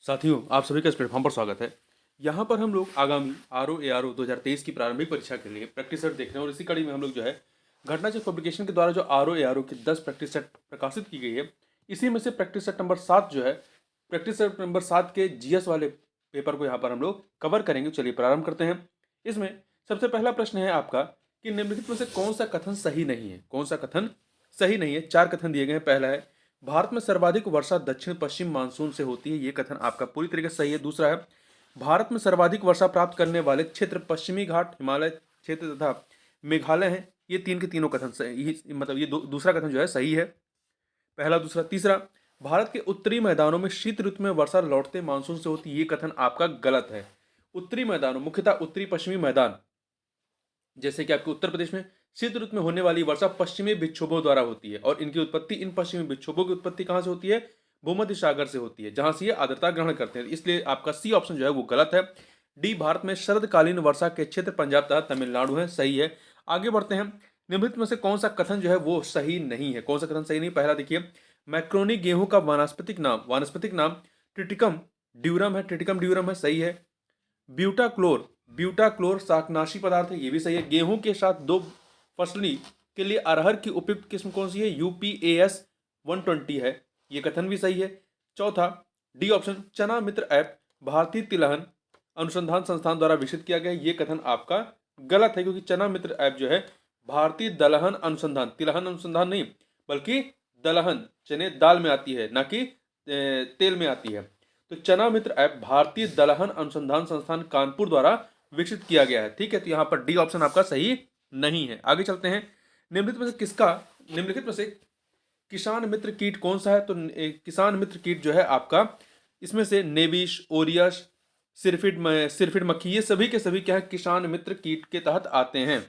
साथियों, आप सभी का इस प्लेटफॉर्म पर स्वागत है। यहाँ पर हम लोग आगामी आरओ 2023 की प्रारंभिक परीक्षा के लिए प्रैक्टिस सेट देख रहे हैं और इसी कड़ी में हम लोग जो है घटना चेक पब्लिकेशन के द्वारा जो आरओ की 10 प्रैक्टिस सेट प्रकाशित की गई है, इसी में से प्रैक्टिस सेट नंबर 7 जो है, प्रैक्टिस सेट नंबर 7 के जीएस वाले पेपर को यहाँ पर हम लोग कवर करेंगे। चलिए प्रारंभ करते हैं। इसमें सबसे पहला प्रश्न है आपका कि निम्नलिखित में से कौन सा कथन सही नहीं है। कौन सा कथन सही नहीं है? 4 कथन दिए गए हैं। पहला है भारत में सर्वाधिक वर्षा दक्षिण पश्चिम मानसून से होती है। ये कथन आपका पूरी तरीके से सही है। दूसरा है भारत में सर्वाधिक वर्षा प्राप्त करने वाले क्षेत्र पश्चिमी घाट हिमालय क्षेत्र तथा मेघालय हैं। ये तीन के तीनों कथन सही, मतलब ये दूसरा कथन जो है सही है। पहला, दूसरा, तीसरा, भारत के उत्तरी मैदानों में शीत ऋतु में वर्षा लौटते मानसून से होती है। ये कथन आपका गलत है। उत्तरी मैदानों, मुख्यतः उत्तरी पश्चिमी मैदान, जैसे कि आपके उत्तर प्रदेश में शीत ऋतु में होने वाली वर्षा पश्चिमी विक्षोभों द्वारा होती है और इनकी उत्पत्ति, इन पश्चिमी विक्षोभों की उत्पत्ति कहां से होती है? भूमध्य सागर से होती है, जहां से ये आर्द्रता ग्रहण करते हैं। इसलिए आपका सी ऑप्शन जो है वो गलत है। डी, भारत में शरदकालीन वर्षा के क्षेत्र पंजाब तथा तमिलनाडु है, सही है। आगे बढ़ते हैं। निम्नलिखित में से कौन सा कथन जो है वो सही नहीं है? कौन सा कथन सही नहीं? पहला देखिए, मैक्रोनी गेहूं का वानस्पतिक नाम ट्रिटिकम ड्यूरम है। ट्रिटिकम ड्यूरम है, सही है। ब्यूटाक्लोर शाकनाशी पदार्थ है, ये भी सही है। गेहूं के साथ दो फसली के लिए अरहर की उपयुक्त किस्म कौन सी है? यूपीएएस 120 है, ये कथन भी सही है। चौथा, डी ऑप्शन, चना मित्र ऐप भारतीय तिलहन अनुसंधान संस्थान द्वारा विकसित किया गया है। ये कथन आपका गलत है, क्योंकि चना मित्र ऐप जो है भारतीय दलहन अनुसंधान, तिलहन अनुसंधान नहीं बल्कि दलहन, चने दाल में आती है ना कि तेल में आती है। तो चना मित्र ऐप भारतीय दलहन अनुसंधान संस्थान कानपुर द्वारा विकसित किया गया है। ठीक है, तो यहाँ पर डी ऑप्शन आपका सही नहीं है। आगे चलते हैं। निम्नलिखित में से किसान मित्र कीट कौन सा है? तो किसान मित्र कीट जो है आपका, इसमें से नेविश, ओरियस, सिरफिड मक्खी, ये सभी के सभी क्या है? किसान मित्र कीट के तहत आते हैं।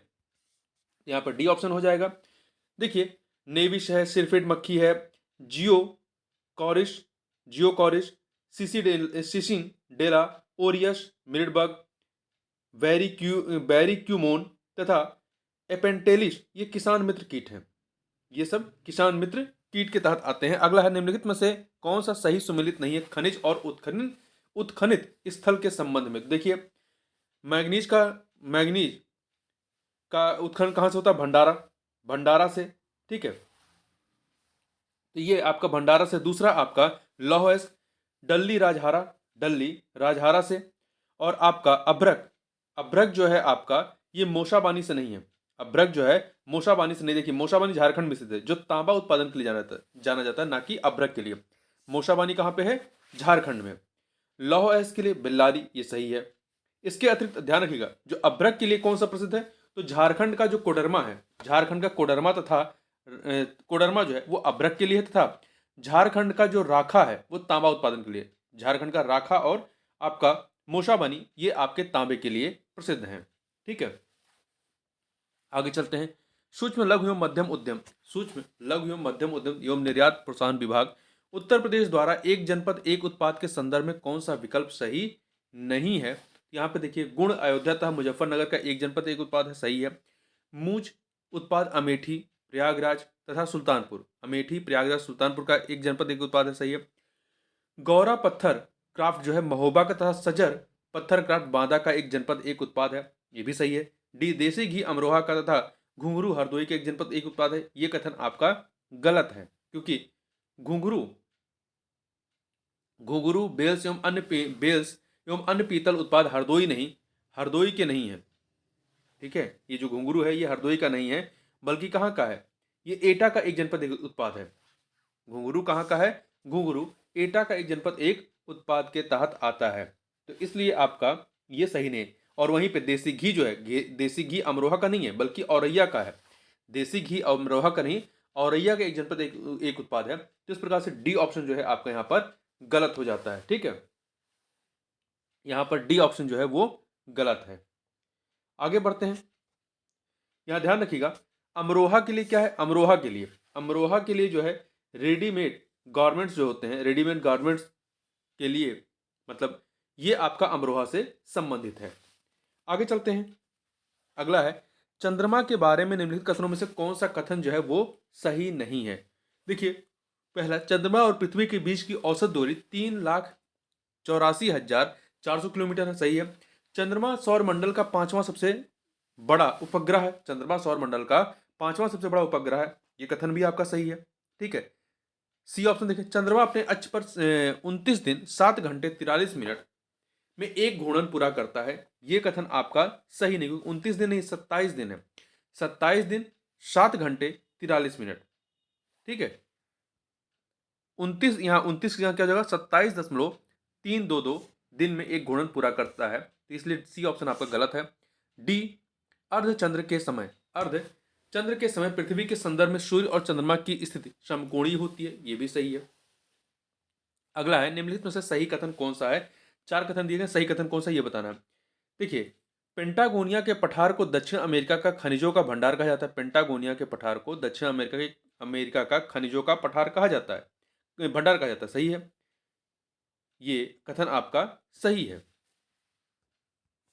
यहाँ पर डी ऑप्शन हो जाएगा। देखिए, नेविश है, सिरफिड मक्खी है, जियोकॉरिस, सिसिन डेला, ओरियस, मिलिडबग, बैरिक्यूमोन तथा एपेंटेलिस, ये किसान मित्र कीट हैं। ये सब किसान मित्र कीट के तहत आते हैं। अगला है, निम्नलिखित में से कौन सा सही सुमेलित नहीं है खनिज और उत्खनित स्थल के संबंध में? देखिए, मैग्नीज का उत्खनन कहां से होता है? भंडारा से। ठीक है, तो ये आपका भंडारा से। दूसरा आपका लौह अयस्क डल्ली राजहारा से। और आपका अभ्रक जो है आपका, ये मोशाबानी से नहीं है। अभ्रक जो है मोशाबानी से नहीं। देखिए, मोशाबानी झारखंड में स्थित है, जो तांबा उत्पादन के लिए जाना जाता है, ना कि अभ्रक के लिए। मोशाबानी कहाँ पे है? झारखंड में। लौह अयस्क के लिए बेल्लारी, ये सही है। इसके अतिरिक्त ध्यान रखिएगा, जो अभ्रक के लिए कौन सा प्रसिद्ध है? तो झारखंड का जो कोडरमा है, झारखंड का कोडरमा तथा कोडरमा जो है वो अभ्रक के लिए है, तथा झारखंड का जो राखा है वो तांबा उत्पादन के लिए। झारखंड का राखा और आपका मोशाबानी, ये आपके तांबे के लिए प्रसिद्ध हैं। ठीक है, आगे चलते हैं। सूक्ष्म लघु एवं मध्यम उद्यम एवं निर्यात प्रोत्साहन विभाग उत्तर प्रदेश द्वारा एक जनपद एक उत्पाद के संदर्भ में कौन सा विकल्प सही नहीं है? यहाँ पे देखिए, गुण अयोध्या तथा मुजफ्फरनगर का एक जनपद एक उत्पाद है, सही है। मूज उत्पाद अमेठी, प्रयागराज तथा सुल्तानपुर, अमेठी, प्रयागराज, सुल्तानपुर का एक जनपद एक उत्पाद है, सही है। गौरा पत्थर क्राफ्ट जो है महोबा का तथा सजर पत्थर क्राफ्ट बांदा का एक जनपद एक उत्पाद है, ये भी सही है। डी, देसी घी अमरोहा का तथा घुंघरू हरदोई के एक जनपद एक उत्पाद है, ये कथन आपका गलत है, क्योंकि घुंघरू घुंघरू बेल्स एवं अन्य पीतल उत्पाद हरदोई के नहीं है। ठीक है, ये जो घुंघरू है ये हरदोई का नहीं है, बल्कि कहाँ का है? ये एटा का एक जनपद एक उत्पाद है। घुंघरू कहाँ का है? घुंघरू एटा का एक जनपद एक उत्पाद के तहत आता है, तो इसलिए आपका ये सही नहीं। और वहीं पे देसी घी जो है, देसी घी अमरोहा का नहीं है बल्कि औरैया का है। देसी घी अमरोहा का नहीं, औरैया का एक जनपद एक उत्पाद है। तो इस प्रकार से डी ऑप्शन जो है आपका यहाँ पर गलत हो जाता है। ठीक है, यहाँ पर डी ऑप्शन जो है वो गलत है। आगे बढ़ते हैं। यहाँ ध्यान रखिएगा, अमरोहा के लिए क्या है? अमरोहा के लिए जो है रेडीमेड गारमेंट्स जो होते हैं, रेडीमेड गारमेंट्स के लिए, मतलब ये आपका अमरोहा से संबंधित है। आगे चलते हैं। अगला है, चंद्रमा के बारे में निम्नलिखित कथनों में से कौन सा कथन जो है वो सही नहीं है? देखिए, पहला, चंद्रमा और पृथ्वी के बीच की औसत दूरी 84,400 किलोमीटर है, सही है। चंद्रमा सौर मंडल का पांचवा सबसे बड़ा उपग्रह है, चंद्रमा सौर मंडल का पांचवा सबसे बड़ा उपग्रह है, ये कथन भी आपका सही है। ठीक है, सी ऑप्शन देखिए, चंद्रमा अपने अक्ष पर 29 दिन 7 घंटे 43 मिनट में एक घूर्णन पूरा करता है, ये कथन आपका सही नहीं, क्योंकि 29 दिन नहीं 27 दिन है, 27 दिन 7 घंटे 43 मिनट। ठीक है, 29 यहाँ क्या हो जाएगा, 27.322 दिन में एक घूर्णन पूरा करता है, तो इसलिए सी ऑप्शन आपका गलत है। डी, अर्धचंद्र के समय, अर्ध चंद्र के समय पृथ्वी के संदर्भ में सूर्य और चंद्रमा की स्थिति समकोणीय होती है, ये भी सही है। अगला है, निम्नलिखित में से सही कथन कौन सा है, 4 कथन दिए गए, सही कथन कौन सा ये बताना है। देखिए, पेंटागोनिया के पठार को दक्षिण अमेरिका का खनिजों का भंडार कहा जाता है, पेंटागोनिया के पठार को दक्षिण अमेरिका का खनिजों का पठार कहा जाता है, भंडार कहा जाता है, सही है, ये कथन आपका सही है,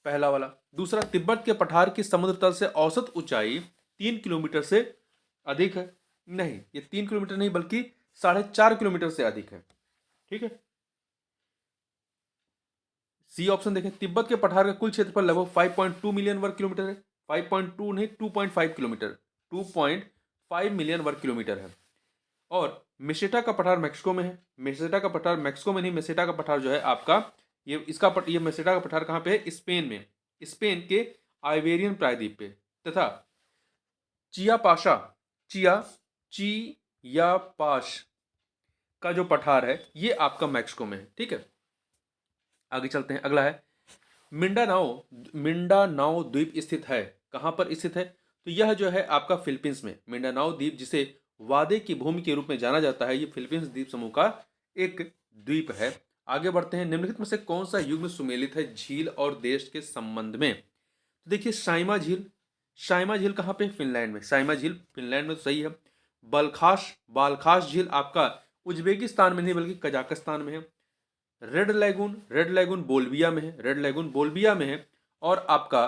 पहला वाला। दूसरा, तिब्बत के पठार की समुद्र तल से औसत ऊंचाई 3 किलोमीटर से अधिक है, नहीं, ये 3 किलोमीटर नहीं बल्कि 4.5 किलोमीटर से अधिक है। ठीक है, सी ऑप्शन देखें, तिब्बत के पठार का कुल क्षेत्रफल लगभग 5.2 मिलियन वर्ग किलोमीटर है, 5.2 नहीं 2.5 किलोमीटर, 2.5 मिलियन वर्ग किलोमीटर है। और मेसेटा का पठार मैक्सिको में है, मेसेटा का पठार मैक्सिको में नहीं, मेसेटा का पठार जो है आपका ये मेसेटा का पठार कहाँ पे है, स्पेन में, स्पेन के आइबेरियन प्रायद्वीप पे। तथा चियापाशा चियापाश का जो पठार है ये आपका मैक्सिको में है। ठीक है, आगे चलते हैं, अगला है, मिंडानाओ द्वीप स्थित है, कहां पर स्थित है, तो यह जो है आपका फिलीपींस में, मिंडानाओ द्वीप जिसे वादे की भूमि के रूप में जाना जाता है, ये फिलीपींस द्वीप समूह का एक द्वीप है। आगे बढ़ते हैं, निम्नलिखित में से कौन सा युग में सुमेलित है झील और देश के संबंध में, तो देखिए साइमा झील, साइमा झील कहाँ पे, फिनलैंड में, साइमा झील फिनलैंड में, तो सही है। बालखाश झील आपका उज्बेकिस्तान में नहीं बल्कि कजाकिस्तान में है। रेड लैगून बोल्विया में है, रेड लैगून बोल्विया में है। और आपका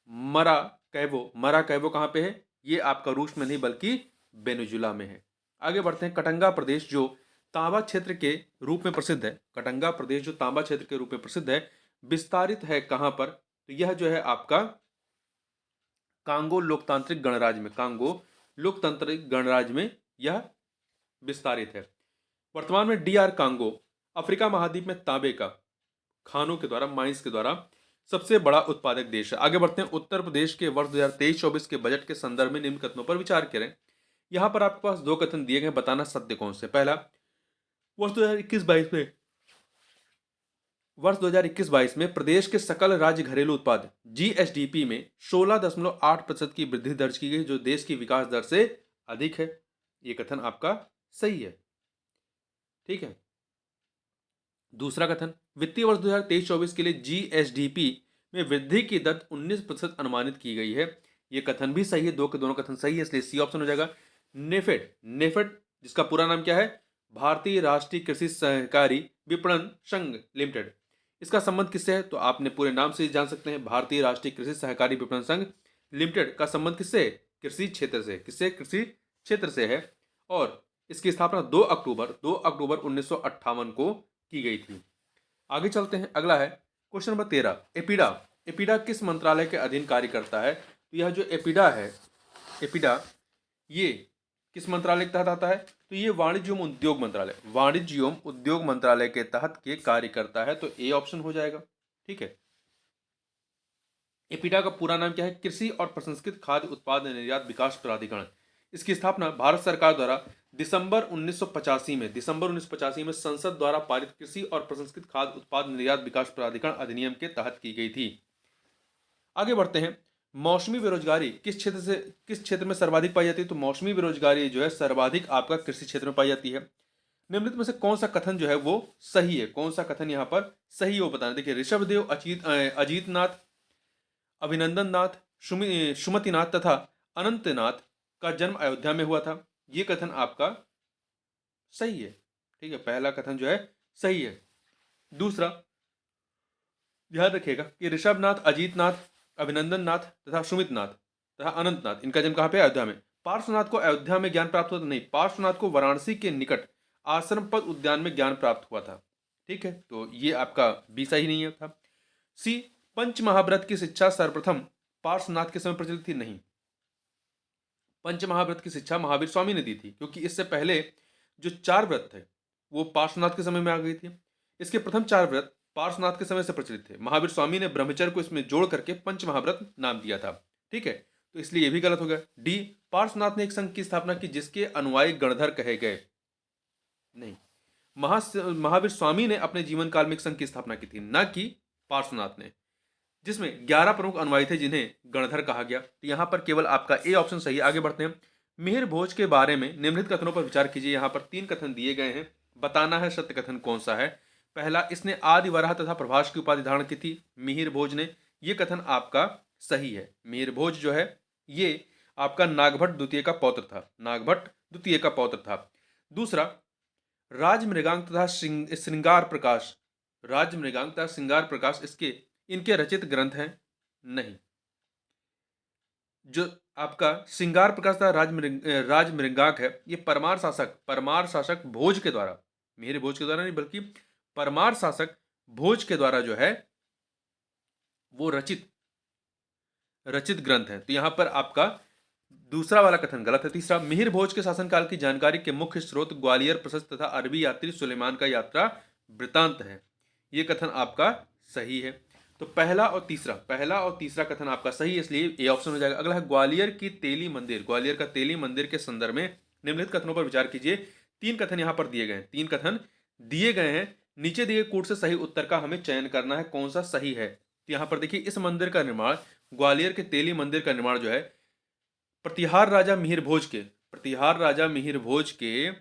मरा कैवो कहाँ पे है, ये आपका रूस में नहीं बल्कि वेनेजुला में है। आगे बढ़ते हैं, कटंगा प्रदेश जो तांबा क्षेत्र के रूप में प्रसिद्ध है, कटंगा प्रदेश जो तांबा क्षेत्र के रूप में प्रसिद्ध है, विस्तारित है कहाँ पर, तो यह जो है आपका कांगो लोकतांत्रिक गणराज्य में, कांगो लोकतांत्रिक गणराज्य में यह विस्तारित है। वर्तमान में डीआर कांगो अफ्रीका महाद्वीप में तांबे का खानों के द्वारा, माइंस के द्वारा सबसे बड़ा उत्पादक देश है। आगे बढ़ते हैं, उत्तर प्रदेश के वर्ष 2023-24 के बजट के संदर्भ में निम्न कथनों पर विचार करें। यहां पर आपके पास 2 कथन दिए गए, बताना सत्य कौन से। पहला, वर्ष 2021-22 में प्रदेश के सकल राज्य घरेलू उत्पाद जीएसडीपी में 16.8% की वृद्धि दर्ज की गई, जो देश की विकास दर से अधिक है, ये कथन आपका सही है। ठीक है, दूसरा कथन, वित्तीय वर्ष 2023-24 के लिए जीएसडीपी में वृद्धि की दर 19% अनुमानित की गई है, यह कथन भी सही है, दो के दोनों कथन सही है, इसलिए सी ऑप्शन हो जाएगा। नेफेड जिसका पूरा नाम क्या है, भारतीय राष्ट्रीय कृषि सहकारी विपणन संघ लिमिटेड, इसका संबंध किससे है, तो आपने पूरे नाम से जान सकते हैं, भारतीय राष्ट्रीय कृषि सहकारी विपणन संघ लिमिटेड का संबंध किससे है, कृषि क्षेत्र से, किससे, कृषि क्षेत्र से है। और इसकी स्थापना 2 अक्टूबर 1958 को की गई थी। आगे चलते हैं, अगला है क्वेश्चन नंबर 13, एपीडा किस मंत्रालय के अधीन कार्य करता है, तो यह जो एपीडा है, एपीडा ये किस मंत्रालय के तहत आता है, तो ये वाणिज्य एवं उद्योग मंत्रालय के तहत के कार्य करता है, तो ए ऑप्शन हो जाएगा। ठीक है, एपीडा का पूरा नाम क्या है, कृषि और प्रसंस्कृत खाद्य उत्पाद निर्यात विकास प्राधिकरण। इसकी स्थापना भारत सरकार द्वारा दिसंबर 1985 में संसद द्वारा पारित कृषि और प्रसंस्कृत खाद्य उत्पाद निर्यात विकास प्राधिकरण अधिनियम के तहत की गई थी। आगे बढ़ते हैं, मौसमी बेरोजगारी किस क्षेत्र में सर्वाधिक पाई जाती है, तो मौसमी बेरोजगारी जो है सर्वाधिक आपका कृषि क्षेत्र में पाई जाती है। निम्नलिखित में से कौन सा कथन जो है वो सही है, कौन सा कथन यहाँ पर सही है वो बताना। देखिए, ऋषभदेव, अजीतनाथ, अभिनंदन नाथ, सुमतिनाथ तथा अनंतनाथ का जन्म अयोध्या में हुआ था, ये कथन आपका सही है। ठीक है, पहला कथन जो है सही है। दूसरा, ध्यान रखिएगा कि ऋषभनाथ, अजीतनाथ, अभिनंदन नाथ तथा सुमितनाथ तथा अनंतनाथ, इनका जन्म कहाँ पे, अयोध्या में। पार्श्वनाथ को अयोध्या में ज्ञान प्राप्त हुआ था, नहीं, पार्श्वनाथ को वाराणसी के निकट आश्रम पद उद्यान में ज्ञान प्राप्त हुआ था। ठीक है, तो ये आपका बी सही नहीं है था। सी, पंच महाव्रत की शिक्षा सर्वप्रथम पार्श्वनाथ के समय प्रचलित थी। नहीं, पंच महाव्रत की शिक्षा महावीर स्वामी ने दी थी, क्योंकि इससे पहले जो 4 व्रत थे वो पार्श्वनाथ के समय में आ गई थी। इसके प्रथम 4 व्रत पार्श्वनाथ के समय से प्रचलित थे। महावीर स्वामी ने ब्रह्मचर्य को इसमें जोड़ करके पंच महाव्रत नाम दिया था। ठीक है, तो इसलिए ये भी गलत हो गया। डी, पार्श्वनाथ ने एक संघ की स्थापना की जिसके अनुयायी गणधर कहे गए। नहीं, महावीर स्वामी ने अपने जीवन काल में एक संघ की स्थापना की थी, ना कि पार्श्वनाथ ने, जिसमें 11 प्रमुख अनुयायी थे जिन्हें गणधर कहा गया। तो यहां पर केवल आपका ए ऑप्शन सही है। आगे बढ़ते हैं। मिहिर भोज के बारे में निम्नलिखित कथनों पर विचार कीजिए। यहां पर 3 कथन दिए गए हैं, बताना है सत्य कथन कौन सा है। पहला, इसने आदि वराह तथा प्रभास की उपाधि धारण की थी, मिहिर भोज ने। यह कथन आपका सही है। मिहिर भोज जो है ये आपका नागभट्ट द्वितीय का पौत्र था, नागभट्ट द्वितीय का पौत्र था। दूसरा, राज मृगांक तथा श्रृंगार प्रकाश, राज मृगांक तथा श्रृंगार प्रकाश इनके रचित ग्रंथ हैं। नहीं, जो आपका श्रृंगार प्रकाश था राज मृगांक है, ये परमार शासक भोज के द्वारा, मेरे भोज के द्वारा नहीं बल्कि परमार शासक भोज के द्वारा जो है वो रचित ग्रंथ है। तो यहां पर आपका दूसरा वाला कथन गलत है। तीसरा, मिहिर भोज के शासनकाल की जानकारी के मुख्य स्रोत ग्वालियर प्रशस्त तथा अरबी यात्री सुलेमान का यात्रा वृतांत है। यह कथन आपका सही है। तो पहला और तीसरा कथन आपका सही है, इसलिए ए ऑप्शन हो जाएगा। अगला है ग्वालियर का तेली मंदिर के संदर्भ में निम्नलिखित कथनों पर विचार कीजिए। 3 कथन यहां पर दिए गए हैं, 3 कथन दिए गए हैं। नीचे दिए कूट से सही उत्तर का हमें चयन करना है, कौन सा सही है। तो यहां पर देखिए, इस मंदिर का निर्माण, ग्वालियर के तेली मंदिर का निर्माण जो है प्रतिहार राजा मिहिर भोज के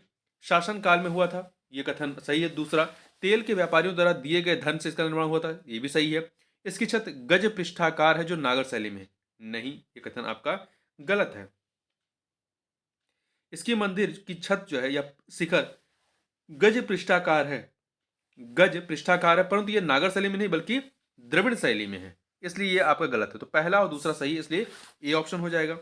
शासन काल में हुआ था। यह कथन सही है। दूसरा, तेल के व्यापारियों द्वारा दिए गए धन से इसका निर्माण हुआ था। यह भी सही है। इसकी छत गज पृष्ठाकार है जो नागर शैली में। नहीं, यह कथन आपका गलत है। इसकी मंदिर की छत जो है या शिखर गज पृष्ठाकार है, परंतु यह नागर शैली में नहीं बल्कि द्रविड़ शैली में है, इसलिए यह आपका गलत है। तो पहला और दूसरा सही है, इसलिए ए ऑप्शन हो जाएगा।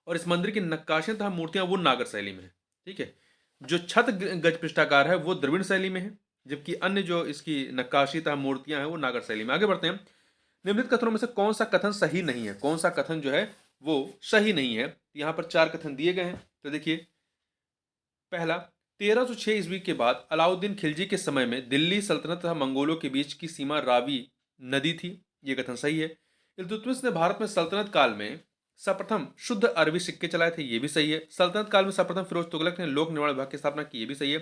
और इस मंदिर की नक्काशियां तथा मूर्तियां वो नागर शैली में है। ठीक है, जो छत गज पृष्ठाकार है वो द्रविड़ शैली में है, जबकि अन्य जो इसकी नक्काशी तथा मूर्तियां हैं वो नागर शैली में। आगे बढ़ते हैं। निम्नलिखित कथनों में से कौन सा कथन सही नहीं है, कौन सा कथन जो है वो सही नहीं है। यहां पर 4 कथन दिए गए हैं। तो देखिए, पहला, 1306 ईस्वी के बाद अलाउद्दीन खिलजी के समय में दिल्ली सल्तनत तथा मंगोलों के बीच की सीमा रावी नदी थी। यह कथन सही है। इल्तुतमिश ने भारत में सल्तनत काल में सर्वप्रथम शुद्ध अरबी सिक्के चलाए थे। यह भी सही है। सल्तनत काल में सर्वप्रथम फिरोज तुगलक ने लोक निर्माण विभाग की स्थापना की। यह भी सही है।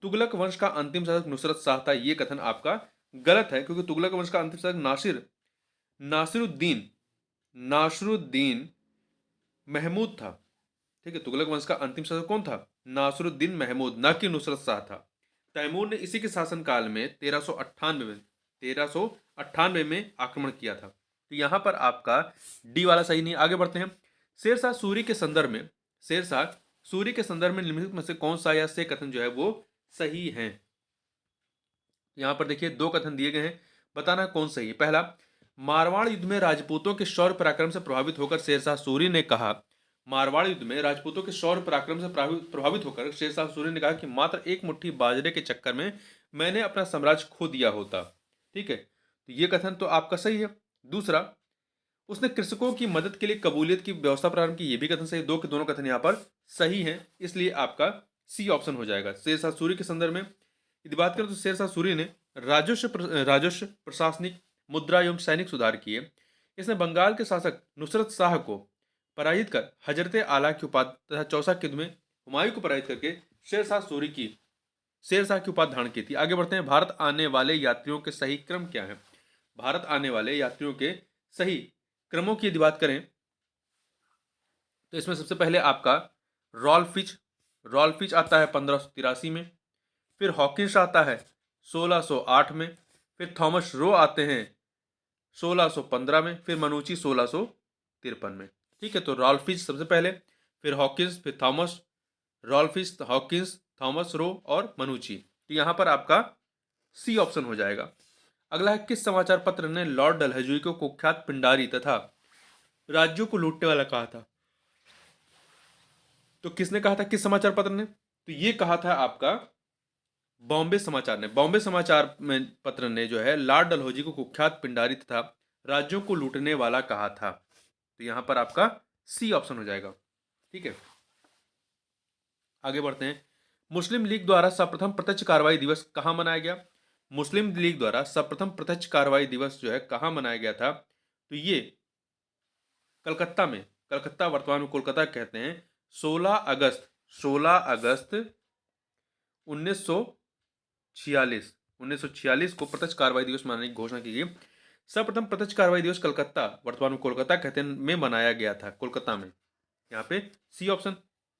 तुगलक वंश का अंतिम शासक नुसरत शाह था। यह कथन आपका गलत है, क्योंकि तुगलक वंश का अंतिम शासक नासिरुद्दीन महमूद था। ठीक है, तुगलक वंश का अंतिम शासक कौन था? नासिरुद्दीन महमूद, ना कि नुसरत शाह था। तैमूर ने इसी के शासनकाल में 1398 में आक्रमण किया था। तो यहां पर आपका डी वाला सही नहीं। आगे बढ़ते हैं। शेरशाह सूरी के संदर्भ में निम्नलिखित में से कौन सा या से कथन जो है वो सही है। यहां पर देखिए, 2 कथन दिए गए हैं, बताना कौन सही है। पहला, मारवाड़ युद्ध में राजपूतों के शौर्य पराक्रम से प्रभावित होकर शेरशाह सूरी ने कहा, मारवाड़ युद्ध में राजपूतों के शौर्य पराक्रम से प्रभावित होकर शेरशाह सूरी ने कहा कि मात्र एक मुट्ठी बाजरे के चक्कर में मैंने अपना साम्राज्य खो दिया होता। ठीक है, तो ये कथन तो आपका सही है। दूसरा, उसने कृषकों की मदद के लिए कबूलियत की व्यवस्था प्रारंभ की। ये भी कथन सही। 2 के दोनों कथन यहाँ पर सही हैं, इसलिए आपका सी ऑप्शन हो जाएगा। शेरशाह सूरी के संदर्भ में यदि बात करें तो शेरशाह सूरी ने राजस्व प्रशासनिक मुद्रा एवं सैनिक सुधार किए। इसने बंगाल के शासक नुसरत शाह को पराजित कर हजरत आला की उपाधि तथा चौसा के युद्ध में हुमायूं को पराजित करके शेरशाह की उपाधि धारण की थी। आगे बढ़ते हैं। भारत आने वाले यात्रियों के सही क्रम क्या है? भारत आने वाले यात्रियों के सही क्रमों की यदि बात करें तो इसमें सबसे पहले आपका रॉल्फ फिच आता है 1583 में, फिर हॉकिंस आता है 1608 में, फिर थॉमस रो आते हैं 1615 में, फिर मनुची 1653 में। ठीक है, तो रॉल्फिच सबसे पहले, फिर हॉकिंस, फिर थॉमस, रॉल्फिच, हॉकिंस, थॉमस रो और मनुची। तो यहां पर आपका सी ऑप्शन हो जाएगा। अगला है, किस समाचार पत्र ने लॉर्ड डलहौजी को कुख्यात पिंडारी तथा राज्यों को लूटने वाला कहा था? तो किसने कहा था, किस समाचार पत्र ने? तो ये कहा था आपका बॉम्बे समाचार में पत्र ने जो है लॉर्ड डलहौजी को कुख्यात पिंडारी तथा राज्यों को लूटने वाला कहा था। तो यहां पर आपका सी ऑप्शन हो जाएगा। ठीक है, आगे बढ़ते हैं। मुस्लिम लीग द्वारा सर्वप्रथम प्रत्यक्ष कार्रवाई दिवस कहाँ मनाया गया? मुस्लिम लीग द्वारा सर्वप्रथम प्रत्यक्ष कार्रवाई दिवस जो है कहाँ मनाया गया था? तो ये कलकत्ता में, कलकत्ता वर्तमान में कोलकाता कहते हैं, 16 अगस्त 1946 को प्रत्यक्ष कार्रवाई दिवस मनाने की घोषणा की गई। सर्वप्रथम प्रत्यक्ष कार्रवाई दिवस कलकत्ता, वर्तमान में कोलकाता कहते हैं, में मनाया गया था, कोलकाता में। यहाँ पे सी ऑप्शन।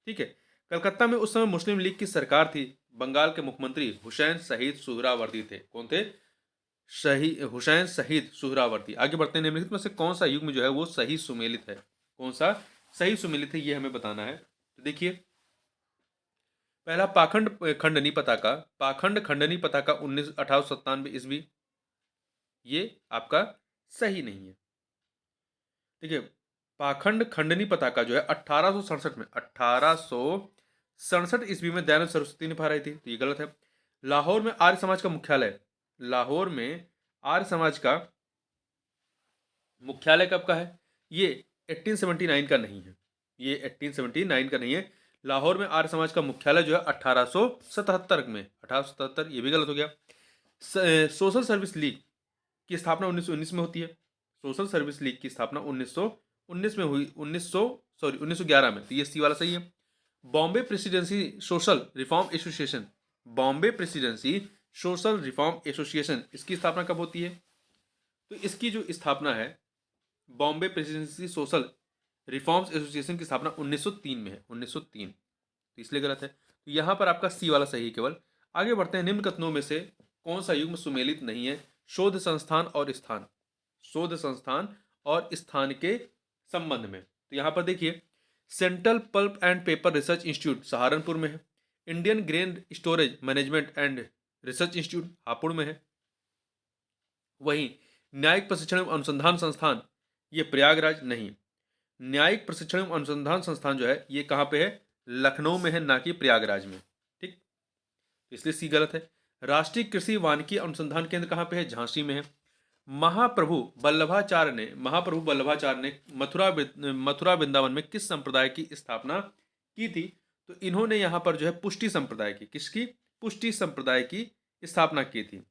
ठीक है, कलकत्ता में उस समय मुस्लिम लीग की सरकार थी। बंगाल के मुख्यमंत्री हुसैन शहीद सुहरावर्दी थे। कौन थे? हुसैन शहीद सुहरावर्दी। आगे बढ़ते हैं। निम्नलिखित में से कौन सा युग्म जो है वो सही सुमेलित है? कौन सा सही सुमेलित है ये हमें बताना है। तो देखिए, पहला पाखंड खंडनी पताका 1897 ईस्वी, ये आपका सही नहीं है। ठीक है, पाखंड खंडनी पताका जो है 1867 ईस्वी में दयानंद सरस्वती ने फहराई थी, तो ये गलत है। लाहौर में आर्य समाज का मुख्यालय, लाहौर में आर्य समाज का मुख्यालय कब का है? ये 1879 का नहीं है, ये 1879 का नहीं है। लाहौर में आर्य समाज का मुख्यालय जो है 1877 में, 1877, ये भी गलत हो गया। सोशल सर्विस लीग की स्थापना 1919 में होती है। सोशल सर्विस लीग की स्थापना 1919 में हुई, 1911 में, तो ये सी वाला सही है। Bombay presidency social reform association, Bombay presidency social reform association, इसकी स्थापना कब होती है? तो इसकी जो स्थापना है, Bombay presidency social reforms association की स्थापना 1903 में है, 1903, तो इसलिए गलत है। तो यहाँ पर आपका सी वाला सही है केवल। आगे बढ़ते हैं। निम्न कथनों में से कौन सा युग्म सुमेलित नहीं है? शोध संस्थान और स्थान, शोध संस्थान और स्थान के संबंध में। तो यहाँ पर देखिए, central pulp and paper research institute Saharanpur में है। Indian grain storage management and research institute Hapur में है। वहीं न्यायिक प्रशिक्षण एवं अनुसंधान संस्थान, ये प्रयागराज नहीं। न्यायिक प्रशिक्षण एवं अनुसंधान संस्थान जो है ये कहाँ पे है? लखनऊ में है, ना कि प्रयागराज में। ठीक, तो इसलिए सी गलत है। राष्ट्रीय कृषि वानिकी अनुसंधान केंद्र कहाँ पे है? झांसी में है। महाप्रभु वल्लभाचार्य ने मथुरा वृंदावन में किस संप्रदाय की स्थापना की थी? तो इन्होंने यहाँ पर जो है पुष्टि संप्रदाय की, किसकी? पुष्टि संप्रदाय की स्थापना की थी।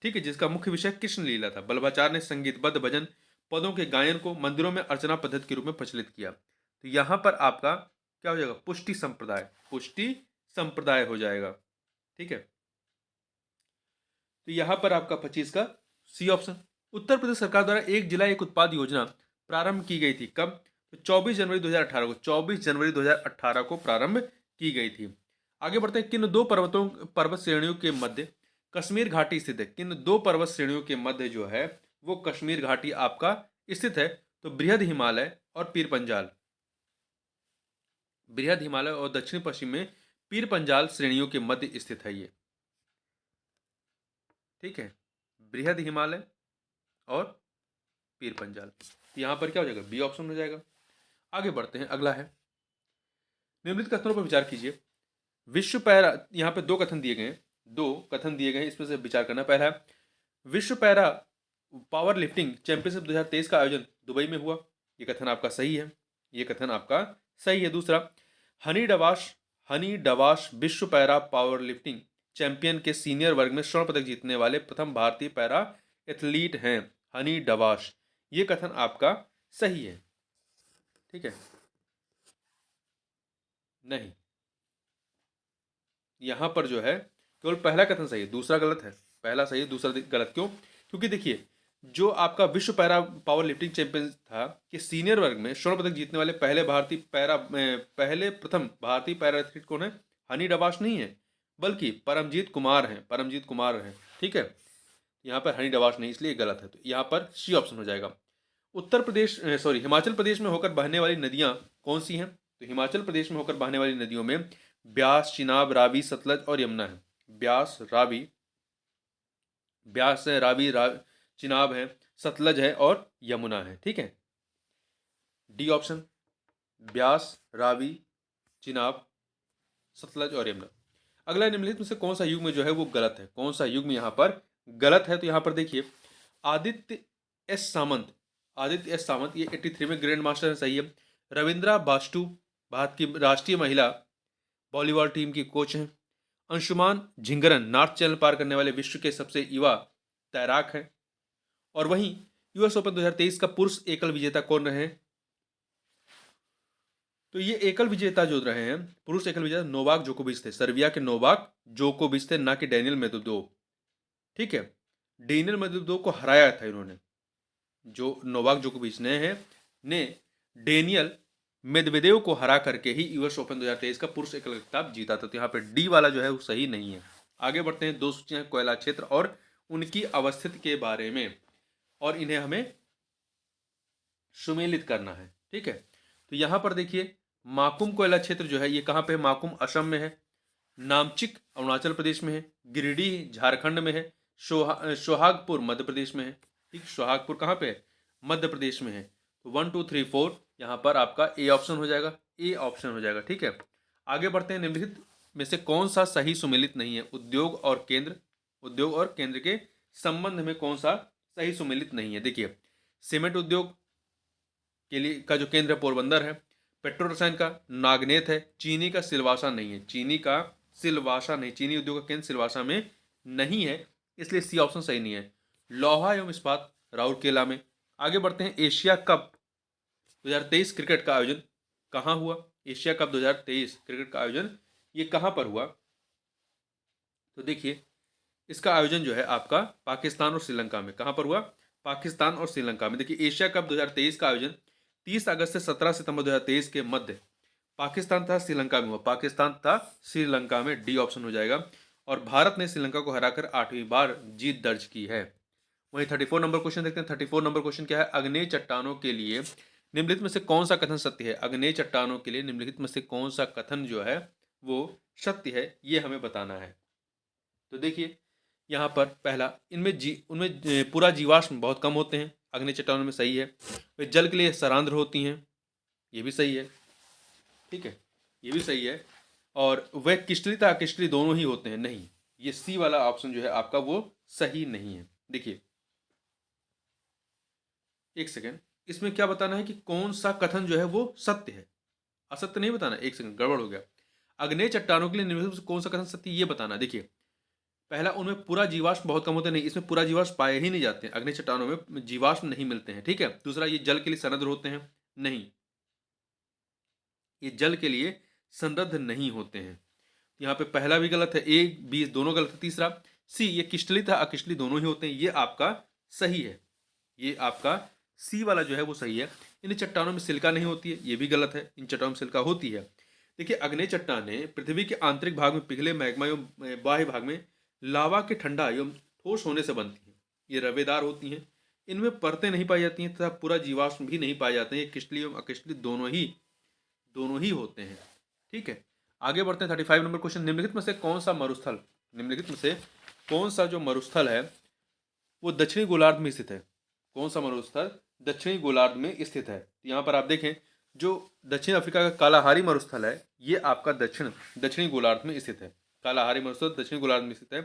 ठीक है, जिसका मुख्य विषय कृष्ण लीला था। वल्लभाचार्य ने संगीतबद्ध भजन पदों के गायन को मंदिरों में अर्चना पद्धति के रूप में प्रचलित किया। तो यहां पर आपका क्या हो जाएगा? पुष्टि संप्रदाय, पुष्टि संप्रदाय हो जाएगा। ठीक है, तो यहां पर आपका 25 का सी ऑप्शन। उत्तर प्रदेश सरकार द्वारा एक जिला एक उत्पाद योजना प्रारंभ की गई थी, कब? तो 24 जनवरी 2018 को, 24 जनवरी 2018 को प्रारंभ की गई थी। आगे बढ़ते हैं। किन दो पर्वत श्रेणियों के मध्य कश्मीर घाटी स्थित है? किन दो पर्वत श्रेणियों के मध्य जो है वो कश्मीर घाटी आपका स्थित है? तो बृहद हिमालय और पीर पंजाल, बृहद हिमालय और दक्षिण पश्चिम में पीर पंजाल श्रेणियों के मध्य स्थित है ये। ठीक है, बृहद हिमालय और पीर पंजाल। यहां पर क्या हो जाएगा? बी ऑप्शन हो जाएगा। आगे बढ़ते हैं, अगला है। निम्नलिखित कथनों पर विचार कीजिए। विश्व पैरा, यहाँ पे दो कथन दिए गए हैं, दो कथन दिए गए हैं, इसमें से विचार करना। पहला है, विश्व पैरा पावर लिफ्टिंग चैंपियनशिप 2023 का आयोजन दुबई में हुआ, ये कथन आपका सही है, ये कथन आपका सही है। दूसरा, हनी डवाश विश्व पैरा पावर लिफ्टिंग चैंपियन के सीनियर वर्ग में स्वर्ण पदक जीतने वाले प्रथम भारतीय पैरा एथलीट हैं, हनी डवाश, ये कथन आपका सही है। ठीक है, नहीं, यहां पर जो है केवल पहला कथन सही है, दूसरा गलत है। पहला सही है, दूसरा गलत। क्यों? क्योंकि देखिए, जो आपका विश्व पैरा पावर लिफ्टिंग चैंपियन था कि सीनियर वर्ग में स्वर्ण पदक जीतने वाले पहले प्रथम भारतीय पैरा एथलीट कौन है? हनी डवाश नहीं है, बल्कि परमजीत कुमार हैं, परमजीत कुमार हैं। ठीक है, यहाँ पर हनी डवाश नहीं, इसलिए गलत है। तो यहाँ पर सी ऑप्शन हो जाएगा। हिमाचल प्रदेश में होकर बहने वाली नदियां कौन सी हैं? तो हिमाचल प्रदेश में होकर बहने वाली नदियों में ब्यास, चिनाब, रावी, सतलज और यमुना है। ब्यास, रावी, ब्यास है, चिनाब है, सतलज है और यमुना है। ठीक है, डी ऑप्शन, ब्यास, रावी, चिनाब, सतलज और यमुना। अगला निम्नलिखित में से कौन सा युग्म जो है वो गलत है, कौन सा युग्म यहाँ पर गलत है? तो यहाँ पर देखिए आदित्य एस सामंत, आदित्य एस सामंत ये 83 में ग्रैंड मास्टर है, सही है। रविंद्रा बास्टू भारत की राष्ट्रीय महिला वॉलीबॉल टीम की कोच हैं। अंशुमान झिंगरन नॉर्थ चैनल पार करने वाले विश्व के सबसे युवा तैराक हैं। और वहीं यूएस ओपन 2023 का पुरुष एकल विजेता कौन रहे हैं? तो ये एकल विजेता जो रहे हैं, पुरुष एकल विजेता नोवाक जोकोविच थे, सर्बिया के नोवाक जोकोविच थे, ना कि डेनियल मेदवेदेव। ठीक है, डेनियल मेदवेदेव को हराया था इन्होंने, जो नोवाक जोकोविच ने डेनियल मेदवेदेव को हरा करके ही यूएस ओपन 2023 का पुरुष एकल खिताब जीता था। तो यहाँ पे डी वाला जो है वो सही नहीं है। आगे बढ़ते हैं, दो सूचियां हैं कोयला क्षेत्र और उनकी अवस्थिति के बारे में, और इन्हें हमें सुमेलित करना है। ठीक है, तो यहाँ पर देखिए माकुम कोयला क्षेत्र जो है ये कहाँ पे है? माकुम असम में है, नामचिक अरुणाचल प्रदेश में है, गिरिडीह झारखंड में है, सोहागपुर मध्य प्रदेश में है। ठीक, सोहागपुर कहाँ पे है? मध्य प्रदेश में है। तो 1 2 3 4 यहाँ पर आपका ए ऑप्शन हो जाएगा, ए ऑप्शन हो जाएगा। ठीक है, आगे बढ़ते हैं, निम्नलिखित में से कौन सा सही सुमेलित नहीं है? उद्योग और केंद्र, उद्योग और केंद्र के संबंध में कौन सा सही सुमेलित नहीं है? देखिए सीमेंट उद्योग के लिए का जो केंद्र है पोरबंदर है, पेट्रो रसायन का नागनेत है, चीनी का सिलवासा नहीं है, चीनी का सिलवासा नहीं, चीनी उद्योग का केंद्र सिलवासा में नहीं है, इसलिए सी ऑप्शन सही नहीं है। लोहा एवं इस्पात राउरकेला में। आगे बढ़ते हैं, एशिया कप 2023 क्रिकेट का आयोजन कहाँ हुआ? एशिया कप 2023 क्रिकेट का आयोजन ये कहाँ पर हुआ? तो देखिए इसका आयोजन जो है आपका पाकिस्तान और श्रीलंका में। कहाँ पर हुआ? पाकिस्तान और श्रीलंका में। देखिए एशिया कप 2023 का आयोजन 30 अगस्त से 17 सितंबर 2023 के मध्य पाकिस्तान तथा श्रीलंका में हुआ, पाकिस्तान तथा श्रीलंका में, डी ऑप्शन हो जाएगा। और भारत ने श्रीलंका को हराकर 8वीं बार जीत दर्ज की है। वहीं 34 नंबर क्वेश्चन देखते हैं। 34 नंबर क्वेश्चन क्या है? अग्नेय चट्टानों के लिए निम्नलिखित में से कौन सा कथन सत्य है? अग्नेय चट्टानों के लिए निम्नलिखित में से कौन सा कथन जो है वो सत्य है, ये हमें बताना है। तो देखिए यहाँ पर पहला, उनमें पूरा जीवाश्म बहुत कम होते हैं, अग्नि चट्टानों में, सही है। वे जल के लिए सरांध्र होती हैं, ये भी सही है। ठीक है, ये भी सही है। और वह क्रिस्टलीय तथा अक्रिस्टलीय दोनों ही होते हैं, नहीं, ये सी वाला ऑप्शन जो है आपका वो सही नहीं है। देखिए एक सेकेंड, इसमें क्या बताना है कि कौन सा कथन जो है वो सत्य है, असत्य नहीं बताना। एक सेकंड, गड़बड़ हो गया। अग्नेय चट्टानों के लिए निम्नलिखित में से कौन सा कथन सत्य, ये बताना। देखिए पहला, उनमें पूरा जीवाश्म बहुत कम होते हैं, नहीं, इसमें पूरा जीवाश्म पाए ही नहीं जाते हैं, अग्नि चट्टानों में जीवाश्म नहीं मिलते हैं। ठीक है, दूसरा, ये जल के लिए सनद्र होते हैं, नहीं, ये जल के लिए समृद्ध नहीं होते हैं। यहाँ पे पहला भी गलत है, ए बी दोनों गलत है। तीसरा सी, ये क्रिस्टलीय था अक्रिस्टलीय दोनों ही होते हैं, ये आपका सही है, ये आपका सी वाला जो है वो सही है। इन चट्टानों में सिलिका नहीं होती है, ये भी गलत है, इन चट्टानों में सिलिका होती है। देखिए अग्नेय चट्टानें पृथ्वी के आंतरिक भाग में पिघले मैग्मा एवं बाह्य भाग में लावा के ठंडा एवं ठोस होने से बनती हैं, ये रवेदार होती हैं, इनमें परतें नहीं पाई जाती हैं तथा पूरा जीवाश्म भी नहीं पाए जाते हैं, ये क्रिस्टलीय एवं अक्रिस्टलीय दोनों ही होते हैं। ठीक है, आगे बढ़ते हैं। 35 नंबर क्वेश्चन, निम्नलिखित में से कौन सा मरुस्थल, निम्नलिखित में से कौन सा जो मरुस्थल है वो दक्षिणी गोलार्ध में स्थित है? कौन सा मरुस्थल दक्षिणी गोलार्ध में स्थित है? यहाँ पर आप देखें, जो दक्षिण अफ्रीका का कालाहारी मरुस्थल है ये आपका दक्षिणी गोलार्ध में स्थित है। कालाहारी मरुस्थल दक्षिणी गोलार्ध में स्थित है।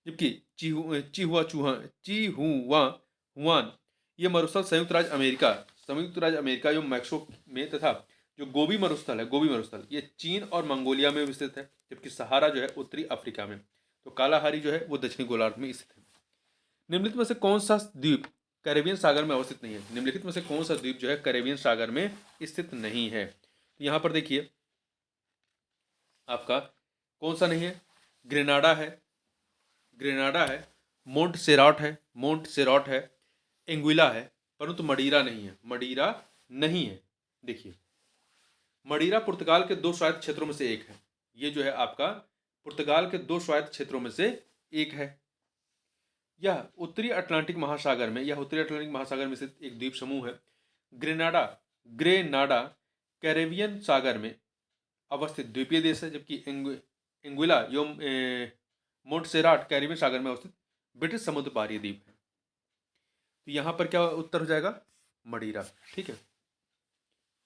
जबकि चिहुआ हुआन ये मरुस्थल संयुक्त राज्य अमेरिका एवं मैक्सिको में, तथा जो गोबी मरुस्थल है, गोबी मरुस्थल, ये चीन और मंगोलिया में स्थित है। जबकि सहारा जो है उत्तरी अफ्रीका में। तो कालाहारी जो है वो दक्षिणी गोलार्ध में स्थित है। निम्नलिखित में से कौन सा द्वीप कैरेबियन सागर में अवस्थित नहीं है? निम्नलिखित में से कौन सा द्वीप जो है कैरेबियन सागर में स्थित नहीं है? तो यहाँ पर देखिए आपका कौन सा नहीं है? ग्रेनाडा है, ग्रेनाडा है, मोंट सेराट है, एंगुइला है, परंतु मडीरा नहीं है, मडीरा नहीं है। देखिए मडीरा पुर्तगाल के 2 स्वायत्त क्षेत्रों में से एक है, ये जो है आपका पुर्तगाल के 2 स्वायत्त क्षेत्रों में से एक है। यह उत्तरी अटलांटिक महासागर में स्थित एक द्वीप समूह है। ग्रेनाडा कैरेबियन सागर में अवस्थित द्वीपीय देश है, जबकि एंगुइला एवं मोंटसेराट कैरेबियन सागर में अवस्थित ब्रिटिश समुद्र पारीय द्वीप है। तो यहाँ पर क्या उत्तर हो जाएगा? मडीरा। ठीक है,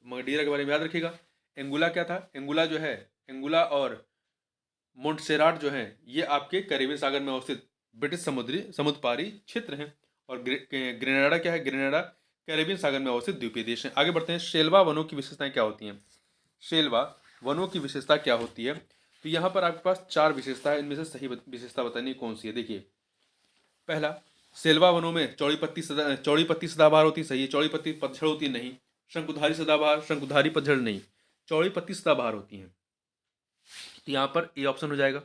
मडीरा के बारे में याद रखिएगा। एंगुला क्या था? एंगुला जो है, एंगुला और मोंटसेराट जो है ये आपके कैरिबियन सागर में अवस्थित ब्रिटिश समुद्र पारी क्षेत्र हैं। और ग्रेनाडा क्या है? ग्रेनाडा कैरिबियन सागर में अवस्थित द्वीपीय देश है। आगे बढ़ते हैं, शेलवा वनों की विशेषताएं क्या होती हैं? शेलवा वनों की विशेषता क्या होती है? तो यहाँ पर आपके पास 4 विशेषता है, इनमें से सही विशेषता बतानी कौन सी है। देखिए, पहला, सेल्वा वनों में चौड़ी पत्ती सदाबहार होती है, सही है। चौड़ी पत्ती पतझड़ होती है, नहीं। शंकुधारी सदाबहार, शंकुधारी पतझड़ नहीं, चौड़ी पत्ती सदाबहार होती है। तो यहाँ पर ए ऑप्शन हो जाएगा।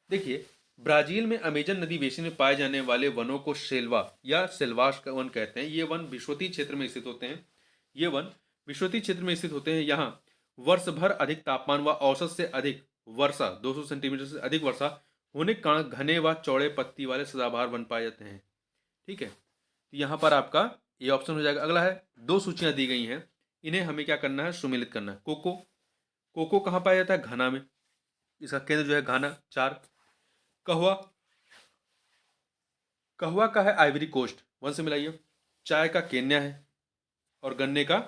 देखिए, ब्राजील में अमेजन नदी बेसिन में पाए जाने वाले वनों को शेल्वा या सेल्वास का वन कहते हैं। ये वन विषुवतीय क्षेत्र में स्थित होते हैं। ये वन विषुवतीय क्षेत्र में स्थित होते हैं। यहाँ वर्ष भर अधिक तापमान व औसत से अधिक वर्षा, 200 सेंटीमीटर से अधिक वर्षा होने के कारण घने व चौड़े पत्ती वाले सदाबहार वन पाए जाते हैं। ठीक है, तो यहाँ पर आपका ये ऑप्शन हो जाएगा। अगला है, 2 सूचियां दी गई हैं, इन्हें हमें क्या करना है? सुमेलित करना है। कोको, कोको कहाँ पाया जाता है? घाना में, इसका केंद्र जो है घाना। 4, कहवा, कहवा का है आइवरी कोस्ट, वन से मिलाइए। चाय का केन्या है, और गन्ने का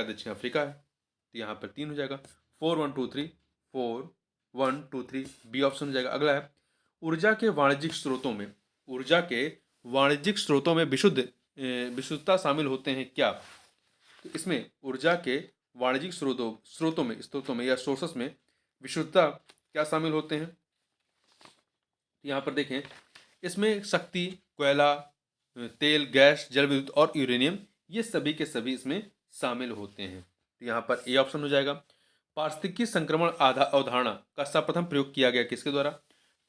दक्षिण अफ्रीका है। तो यहाँ पर 3 हो जाएगा। 4 1 2 3, 4 1 2 3, बी ऑप्शन हो जाएगा। अगला है, ऊर्जा के वाणिज्यिक स्रोतों में, ऊर्जा के वाणिज्यिक स्रोतों में विशुद्धता शामिल होते हैं क्या? तो इसमें ऊर्जा के वाणिज्यिक स्रोतों में या सोर्सेस में विशुद्धता क्या शामिल होते हैं? यहाँ पर देखें, इसमें शक्ति, कोयला, तेल, गैस, जल विद्युत और यूरेनियम, ये सभी के सभी इसमें शामिल होते हैं। तो यहाँ पर ए ऑप्शन हो जाएगा। पारिस्थितिकी संक्रमण अवधारणा का सर्वप्रथम प्रयोग किया गया किसके द्वारा?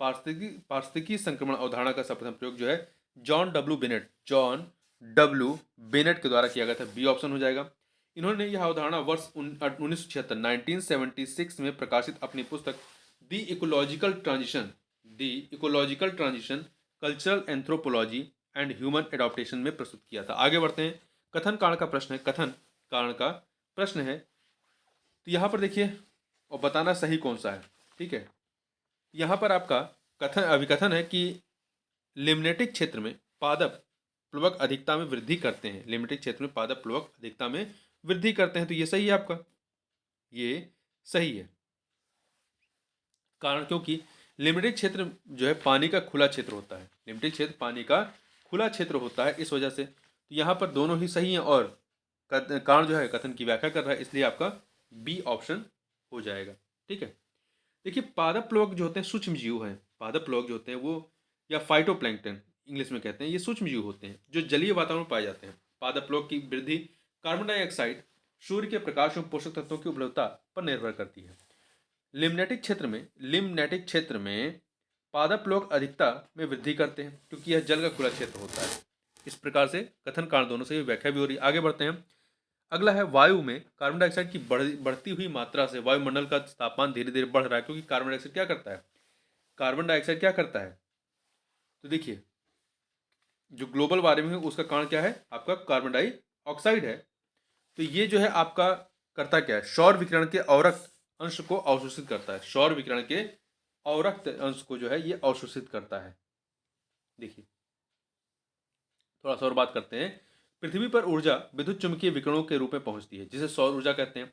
पारिस्थितिकी संक्रमण अवधारणा का सर्वप्रथम प्रयोग जो है जॉन डब्ल्यू बेनेट के द्वारा किया गया था। बी ऑप्शन हो जाएगा। इन्होंने यह अवधारणा वर्ष 1976 में प्रकाशित अपनी पुस्तक the ecological transition, cultural anthropology and human adaptation में प्रस्तुत किया था। आगे बढ़ते हैं, कथन कारण का प्रश्न है। कथन कारण का प्रश्न है, तो यहाँ पर देखिए और बताना सही कौन सा है। ठीक है, यहाँ पर आपका अभिकथन है कि लिम्नेटिक क्षेत्र में पादप प्लवक अधिकता में वृद्धि करते हैं। लिम्नेटिक क्षेत्र में पादप प्लवक अधिकता में वृद्धि करते हैं। तो ये सही है आपका, ये सही है। कारण, क्योंकि लिमिटेड क्षेत्र जो है पानी का खुला क्षेत्र होता है। लिमिटेड क्षेत्र पानी का खुला क्षेत्र होता है, इस वजह से। तो यहाँ पर दोनों ही सही हैं, और कारण जो है कथन की व्याख्या कर रहा है, इसलिए आपका बी ऑप्शन हो जाएगा। ठीक है, देखिए, पादप प्लवक जो होते हैं सूक्ष्म जीव हैं। पादप प्लवक जो होते हैं वो, या फाइटोप्लैंक्टन इंग्लिश में कहते हैं, ये सूक्ष्म जीव होते हैं जो जलीय वातावरण में पाए जाते हैं। पादप प्लवक की वृद्धि कार्बन डाइऑक्साइड, सूर्य के प्रकाश एवं पोषक तत्वों की उपलब्धता पर निर्भर करती है। लिम्नेटिक क्षेत्र में पादप लोग अधिकता में वृद्धि करते हैं, क्योंकि यह जल का खुला क्षेत्र होता है। इस प्रकार से कथन कारण दोनों से व्याख्या भी हो रही है। आगे बढ़ते हैं, अगला है, वायु में कार्बन डाइऑक्साइड की बढ़ती हुई मात्रा से वायुमंडल का तापमान धीरे धीरे बढ़ रहा है। क्योंकि कार्बन डाइऑक्साइड क्या करता है? कार्बन डाइऑक्साइड क्या करता है? तो देखिए, जो ग्लोबल वार्मिंग है उसका कारण क्या है? आपका कार्बन डाइऑक्साइड है। तो ये जो है आपका करता क्या है? सौर विकिरण के अवरक्त अंश को अवशोषित करता है। सौर विकिरण के अवरक्त अंश को जो है ये अवशोषित करता है। देखिए, थोड़ा सा और बात करते हैं। पृथ्वी पर ऊर्जा विद्युत चुंबकीय विकिरणों के रूप में पहुंचती है, जिसे सौर ऊर्जा कहते हैं।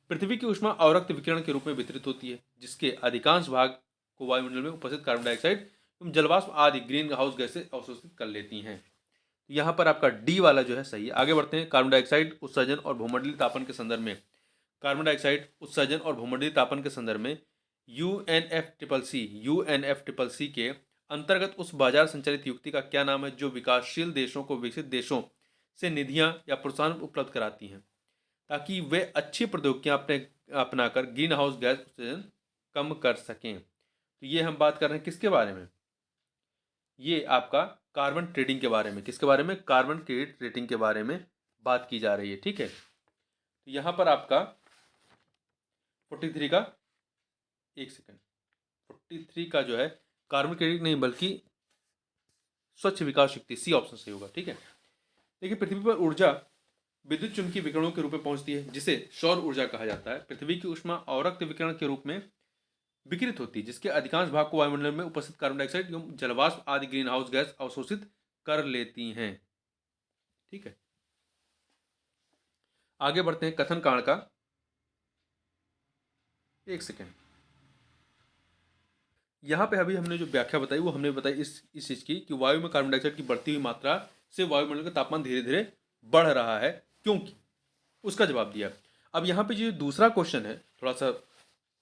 पृथ्वी की ऊष्मा अवरक्त विकिरण के रूप में वितरित होती है, जिसके अधिकांश भाग को वायुमंडल में उपस्थित कार्बन डाइऑक्साइड एवं जलवाष्प आदि ग्रीन हाउस गैसें अवशोषित कर लेती हैं। यहाँ पर आपका डी वाला जो है सही है। आगे बढ़ते हैं, कार्बन डाइऑक्साइड उत्सर्जन और भूमंडलीय तापन के संदर्भ में, कार्बन डाइऑक्साइड उत्सर्जन और भूमंडलीय तापन के संदर्भ में यूएनएफसीसी के अंतर्गत उस बाजार संचालित युक्ति का क्या नाम है जो विकासशील देशों को विकसित देशों से निधियां या प्रोत्साहन उपलब्ध कराती हैं, ताकि वे अच्छी प्रौद्योगिकियां अपनाकर ग्रीन हाउस गैस उत्सर्जन कम कर सकें। तो ये हम बात कर रहे हैं किसके बारे में? ये आपका कार्बन ट्रेडिंग के बारे में। किसके बारे में? कार्बन क्रेडिट रेटिंग के बारे में बात की जा रही है। ठीक है, तो यहाँ पर आपका 43 का, एक सेकेंड, 43 का जो है कार्बन क्रेडिट नहीं बल्कि स्वच्छ विकास युक्ति, सी ऑप्शन सही होगा। ठीक है, देखिए, पृथ्वी पर ऊर्जा विद्युत चुंबकीय विकिरणों के रूप में पहुंचती है, जिसे सौर ऊर्जा कहा जाता है। पृथ्वी की ऊष्मा अवरक्त विकिरण के रूप में विकिरित होती है, जिसके अधिकांश भाग को वायुमंडल में उपस्थित कार्बन डाइऑक्साइड एवं जलवाष्प आदि ग्रीन हाउस गैस अवशोषित कर लेती हैं। ठीक है, आगे बढ़ते हैं, कथन कारण का, एक सेकेंड, यहाँ पे अभी हमने जो व्याख्या बताई वो हमने बताई इस चीज़ की कि वायु में कार्बन डाइऑक्साइड की बढ़ती हुई मात्रा से वायुमंडल का तापमान धीरे धीरे बढ़ रहा है, क्योंकि उसका जवाब दिया। अब यहाँ पे जो दूसरा क्वेश्चन है, थोड़ा सा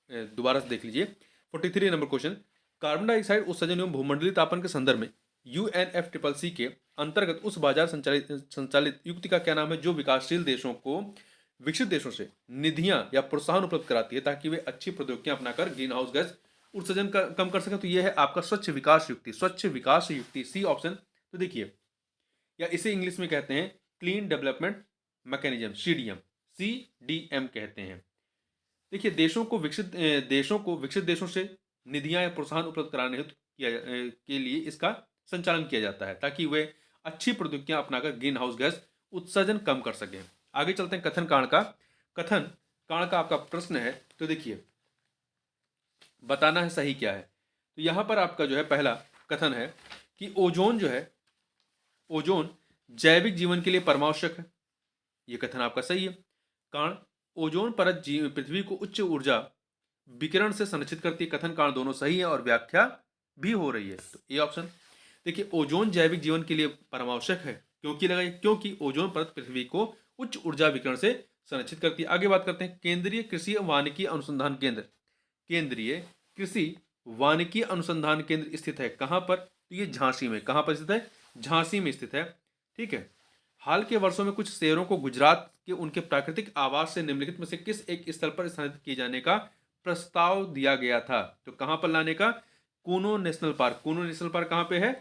दोबारा से देख लीजिए। 43 नंबर क्वेश्चन, कार्बन डाइऑक्साइड उत्सर्जन एवं भूमंडलीय तापन के संदर्भ में UNFCCC के अंतर्गत उस बाजार संचालित युक्ति का क्या नाम है जो विकासशील देशों को विकसित देशों से निधियां या प्रोत्साहन उपलब्ध कराती है ताकि वे अच्छी प्रौद्योगिकियां अपनाकर ग्रीन हाउस गैस उत्सर्जन कम कर सकें। तो यह है आपका स्वच्छ विकास युक्ति, स्वच्छ विकास युक्ति, सी ऑप्शन। तो देखिए, या इसे इंग्लिश में कहते हैं clean development mechanism, CDM, CDM कहते हैं। देखिए, देशों को विकसित देशों से निधियां या प्रोत्साहन उपलब्ध कराने हेतु के लिए इसका संचालन किया जाता है ताकि वे अच्छी प्रौद्योगिकियां अपनाकर ग्रीन हाउस गैस उत्सर्जन कम कर सकें। आगे चलते हैं कथन कांड का। कथन कांड का आपका प्रश्न है, तो देखिए बताना है सही क्या है। तो यहां पर आपका जो है पहला कथन है कि ओजोन जो है, ओजोन जैविक जीवन के लिए परमावश्यक है। यह कथन आपका सही है। कारण, ओजोन परत पृथ्वी को उच्च ऊर्जा विकिरण से संरक्षित करती है। कथन कारण दोनों सही है और व्याख्या भी हो रही है, तो ए ऑप्शन। देखिए, ओजोन जैविक जीवन के लिए परमावश्यक है, क्योंकि लगाइए क्योंकि ओजोन परत पृथ्वी को उच्च ऊर्जा विकिरण से संरक्षित करती है। आगे बात करते हैं केंद्रीय कृषि वानिकी अनुसंधान केंद्र। केंद्रीय कृषि वानिकी अनुसंधान केंद्र स्थित है कहां पर? तो ये झांसी में। कहां पर स्थित है? झांसी में स्थित है। ठीक है। हाल के वर्षों में कुछ शहरों को गुजरात के उनके प्राकृतिक आवास से निम्नलिखित में से किस एक स्थल पर स्थानांतरित किए जाने का प्रस्ताव दिया गया था? तो कहां पर लाने का? Kuno national park. Kuno national park कहां पे है?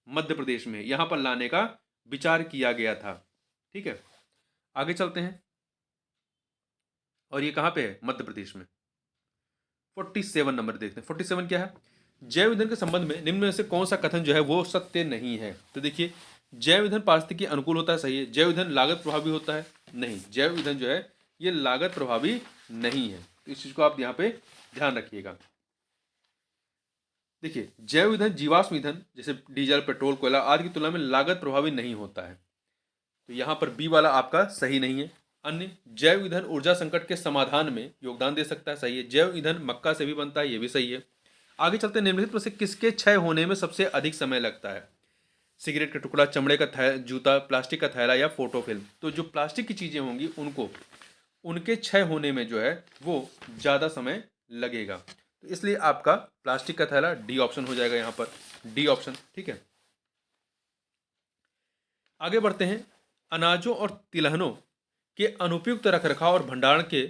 मध्य प्रदेश में। यहां पर लाने का विचार किया गया था। ठीक है, आगे चलते हैं। और ये कहां पे है? मध्य प्रदेश में। 47 नंबर देखते हैं। 47 क्या है? जैव ईंधन के संबंध में निम्न में से कौन सा कथन जो है वो सत्य नहीं है? तो देखिए, जैव ईंधन पारिस्थितिकी अनुकूल होता है, सही है। जैव ईंधन लागत प्रभावी होता है, नहीं। जैव ईंधन जो है ये लागत प्रभावी नहीं है, तो इस चीज को आप यहाँ पे ध्यान रखिएगा। देखिए, जैव ईंधन जीवाश्म ईंधन जैसे डीजल, पेट्रोल, कोयला आदि की तुलना में लागत प्रभावी नहीं होता है, तो यहाँ पर बी वाला आपका सही नहीं है। अन्य, जैव ईंधन ऊर्जा संकट के समाधान में योगदान दे सकता है, सही है। जैव ईंधन मक्का से भी बनता है, ये भी सही है। आगे चलते हैं। निम्नलिखित में से किसके क्षय होने में सबसे अधिक समय लगता है? सिगरेट का टुकड़ा, चमड़े का जूता, प्लास्टिक का थैला या फोटो फिल्म। तो जो प्लास्टिक की चीजें होंगी उनको उनके क्षय होने में जो है वो ज्यादा समय लगेगा, तो इसलिए आपका प्लास्टिक का थैला डी ऑप्शन हो जाएगा यहां पर, डी ऑप्शन। ठीक है, आगे बढ़ते हैं। अनाजों और तिलहनों के अनुपयुक्त रखरखाव और भंडारण के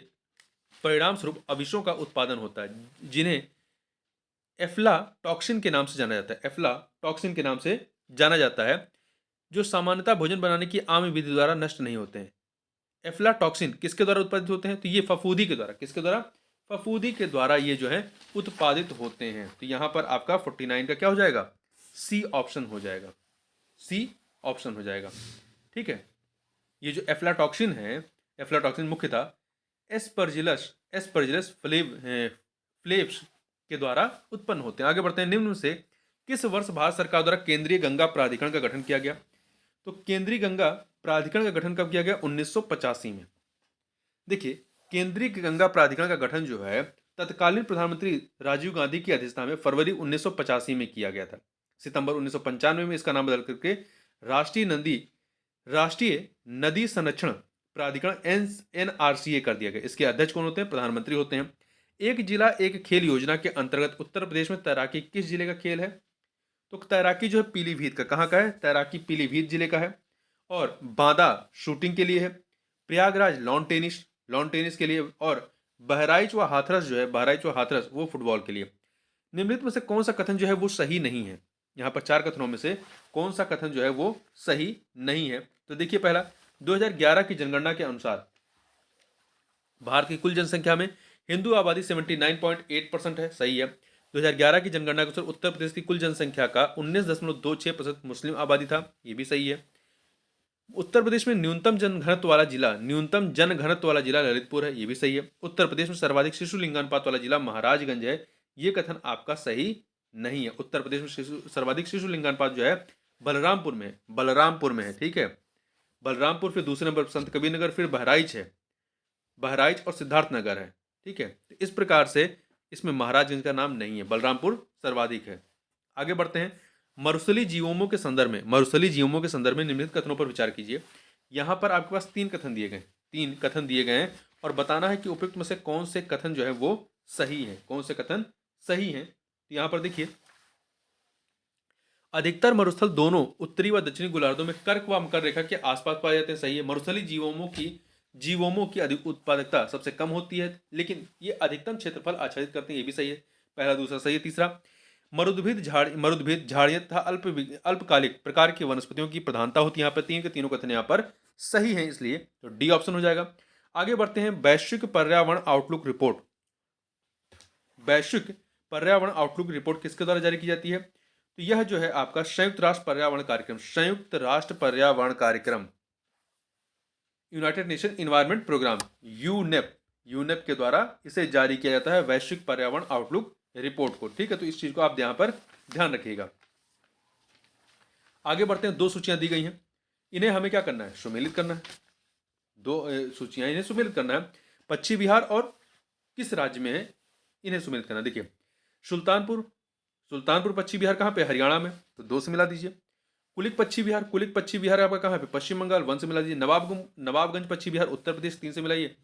परिणाम स्वरूप अविशों का उत्पादन होता है, जिन्हें एफ्लाटॉक्सिन के नाम से जाना जाता है। एफ्लाटॉक्सिन के नाम से जाना जाता है, जो सामान्यतः भोजन बनाने की आम विधि द्वारा नष्ट नहीं होते हैं। एफ्लाटॉक्सिन किसके द्वारा उत्पादित होते हैं? तो ये फफूदी के द्वारा। किसके द्वारा? फफूदी के द्वारा ये जो है उत्पादित होते हैं। तो यहां पर आपका 49 का क्या हो जाएगा? सी ऑप्शन हो जाएगा, सी ऑप्शन हो जाएगा। ठीक है, ये जो एफ्लाटॉक्सिन है, एफ्लाटॉक्सिन मुख्यतः एस्परजिलस एस्परजिलस फ्लेव्स के द्वारा उत्पन्न होते हैं। आगे बढ़ते हैं। निम्न में से किस वर्ष भारत सरकार द्वारा केंद्रीय गंगा प्राधिकरण का गठन किया गया? तो केंद्रीय गंगा प्राधिकरण का गठन कब किया गया? 1985 में। देखिए, केंद्रीय गंगा प्राधिकरण का गठन जो है तत्कालीन प्रधानमंत्री राजीव गांधी की अध्यक्षता में फरवरी 1985 में किया गया था। सितंबर 1995 में इसका नाम बदल करके राष्ट्रीय नदी संरक्षण प्राधिकरण NRCA कर दिया गया। इसके अध्यक्ष कौन होते हैं? प्रधानमंत्री होते हैं। एक जिला एक खेल योजना के अंतर्गत उत्तर प्रदेश में तैराकी किस जिले का खेल है? तो तैराकी जो है पीलीभीत का। कहाँ का है? तैराकी पीलीभीत जिले का है। और बांदा शूटिंग के लिए है। प्रयागराज लॉन टेनिस के लिए। और बहराइच व हाथरस जो है, बहराइच व हाथरस वो फुटबॉल के लिए। निम्नलिखित में से कौन सा कथन जो है वो सही नहीं है? यहाँ पर 4 कथनों में से कौन सा कथन जो है वो सही नहीं है? तो देखिए, पहला, 2011 की जनगणना के अनुसार भारत की कुल जनसंख्या में हिंदू आबादी 79.8% है, सही है। 2011 की जनगणना के अनुसार उत्तर प्रदेश की कुल जनसंख्या का 19.26% मुस्लिम आबादी था, ये भी सही है। उत्तर प्रदेश में न्यूनतम जनघनत्व वाला जिला ललितपुर है, ये भी सही है। उत्तर प्रदेश में सर्वाधिक शिशु लिंगानुपात वाला जिला महाराजगंज है, ये कथन आपका सही नहीं है। उत्तर प्रदेश में सर्वाधिक शिशु लिंगानुपात जो है बलरामपुर में है। ठीक है, बलरामपुर, फिर दूसरे नंबर पर संत कबीर नगर, फिर बहराइच है, बहराइच और सिद्धार्थनगर है। ठीक है, तो इस प्रकार से इसमें महाराजगंज का नाम नहीं है, बलरामपुर सर्वाधिक है। आगे बढ़ते हैं। मरुस्थलीय जीवोमों के संदर्भ में, मरुस्थलीय जीवोमों के संदर्भ में निम्नलिखित कथनों पर विचार कीजिए। यहाँ पर आपके पास तीन कथन दिए गए हैं और बताना है कि उपयुक्त में से कौन से कथन जो है वो सही है, कौन से कथन सही हैं। तो यहाँ पर देखिए, अधिकतर मरुस्थल दोनों उत्तरी व दक्षिणी गोलार्धों में कर्क व मकर रेखा के आसपास पाए जाते हैं, सही है। मरुस्थलीय जीवोमों की अधिक उत्पादकता सबसे कम होती है, लेकिन ये अधिकतम क्षेत्रफल आच्छादित करते हैं, ये भी सही है। पहला दूसरा सही है। तीसरा, मरुद्भिद झाड़ियां तथा अल्पकालिक प्रकार की वनस्पतियों की प्रधानता होती है। यहाँ पर तीन के तीनों कथन यहाँ पर सही है, इसलिए तो डी ऑप्शन हो जाएगा। आगे बढ़ते हैं। वैश्विक पर्यावरण आउटलुक रिपोर्ट, वैश्विक पर्यावरण आउटलुक रिपोर्ट किसके द्वारा जारी की जाती है? तो यह जो है आपका संयुक्त राष्ट्र पर्यावरण कार्यक्रम, संयुक्त राष्ट्र पर्यावरण कार्यक्रम, United Nation environment programme, UNEP के द्वारा इसे जारी किया जाता है, वैश्विक पर्यावरण आउटलुक रिपोर्ट को। ठीक है, तो इस चीज को आप यहां पर ध्यान रखिएगा। आगे बढ़ते हैं। दो सूचियां दी गई हैं, इन्हें हमें क्या करना है? सुमेलित करना है। दो सूचियां, इन्हें सुमेलित करना है। पश्चिम बिहार और किस राज्य में है, इन्हें सुमेलित करना। देखिए, सुल्तानपुर पश्चिम बिहार कहाँ पे? हरियाणा में, तो दो से मिला दीजिए। कुलिक पश्चिम बिहार आपका कहाँ पे? पश्चिम बंगाल, वन से मिला दीजिए। नवाबगंज पश्चिम बिहार उत्तर प्रदेश, तीन से मिलाइए।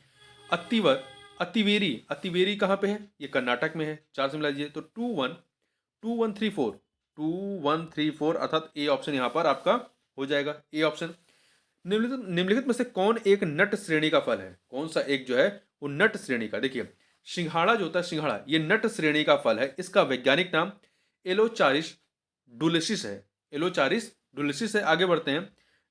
अतिवेरी कहाँ पे है? ये कर्नाटक में है, चार से मिला दीजिए। तो 2134 अर्थात ए ऑप्शन यहाँ पर आपका हो जाएगा, ए ऑप्शन। निम्नलिखित में से कौन एक नट श्रेणी का फल है? कौन सा एक जो है वो नट श्रेणी का? देखिए, सिंघाड़ा जो होता है, सिंघाड़ा ये नट श्रेणी का फल है। इसका वैज्ञानिक नाम एलोचारिस डुलिसिस है, एलोचारिस डुलिसिस है। आगे बढ़ते हैं।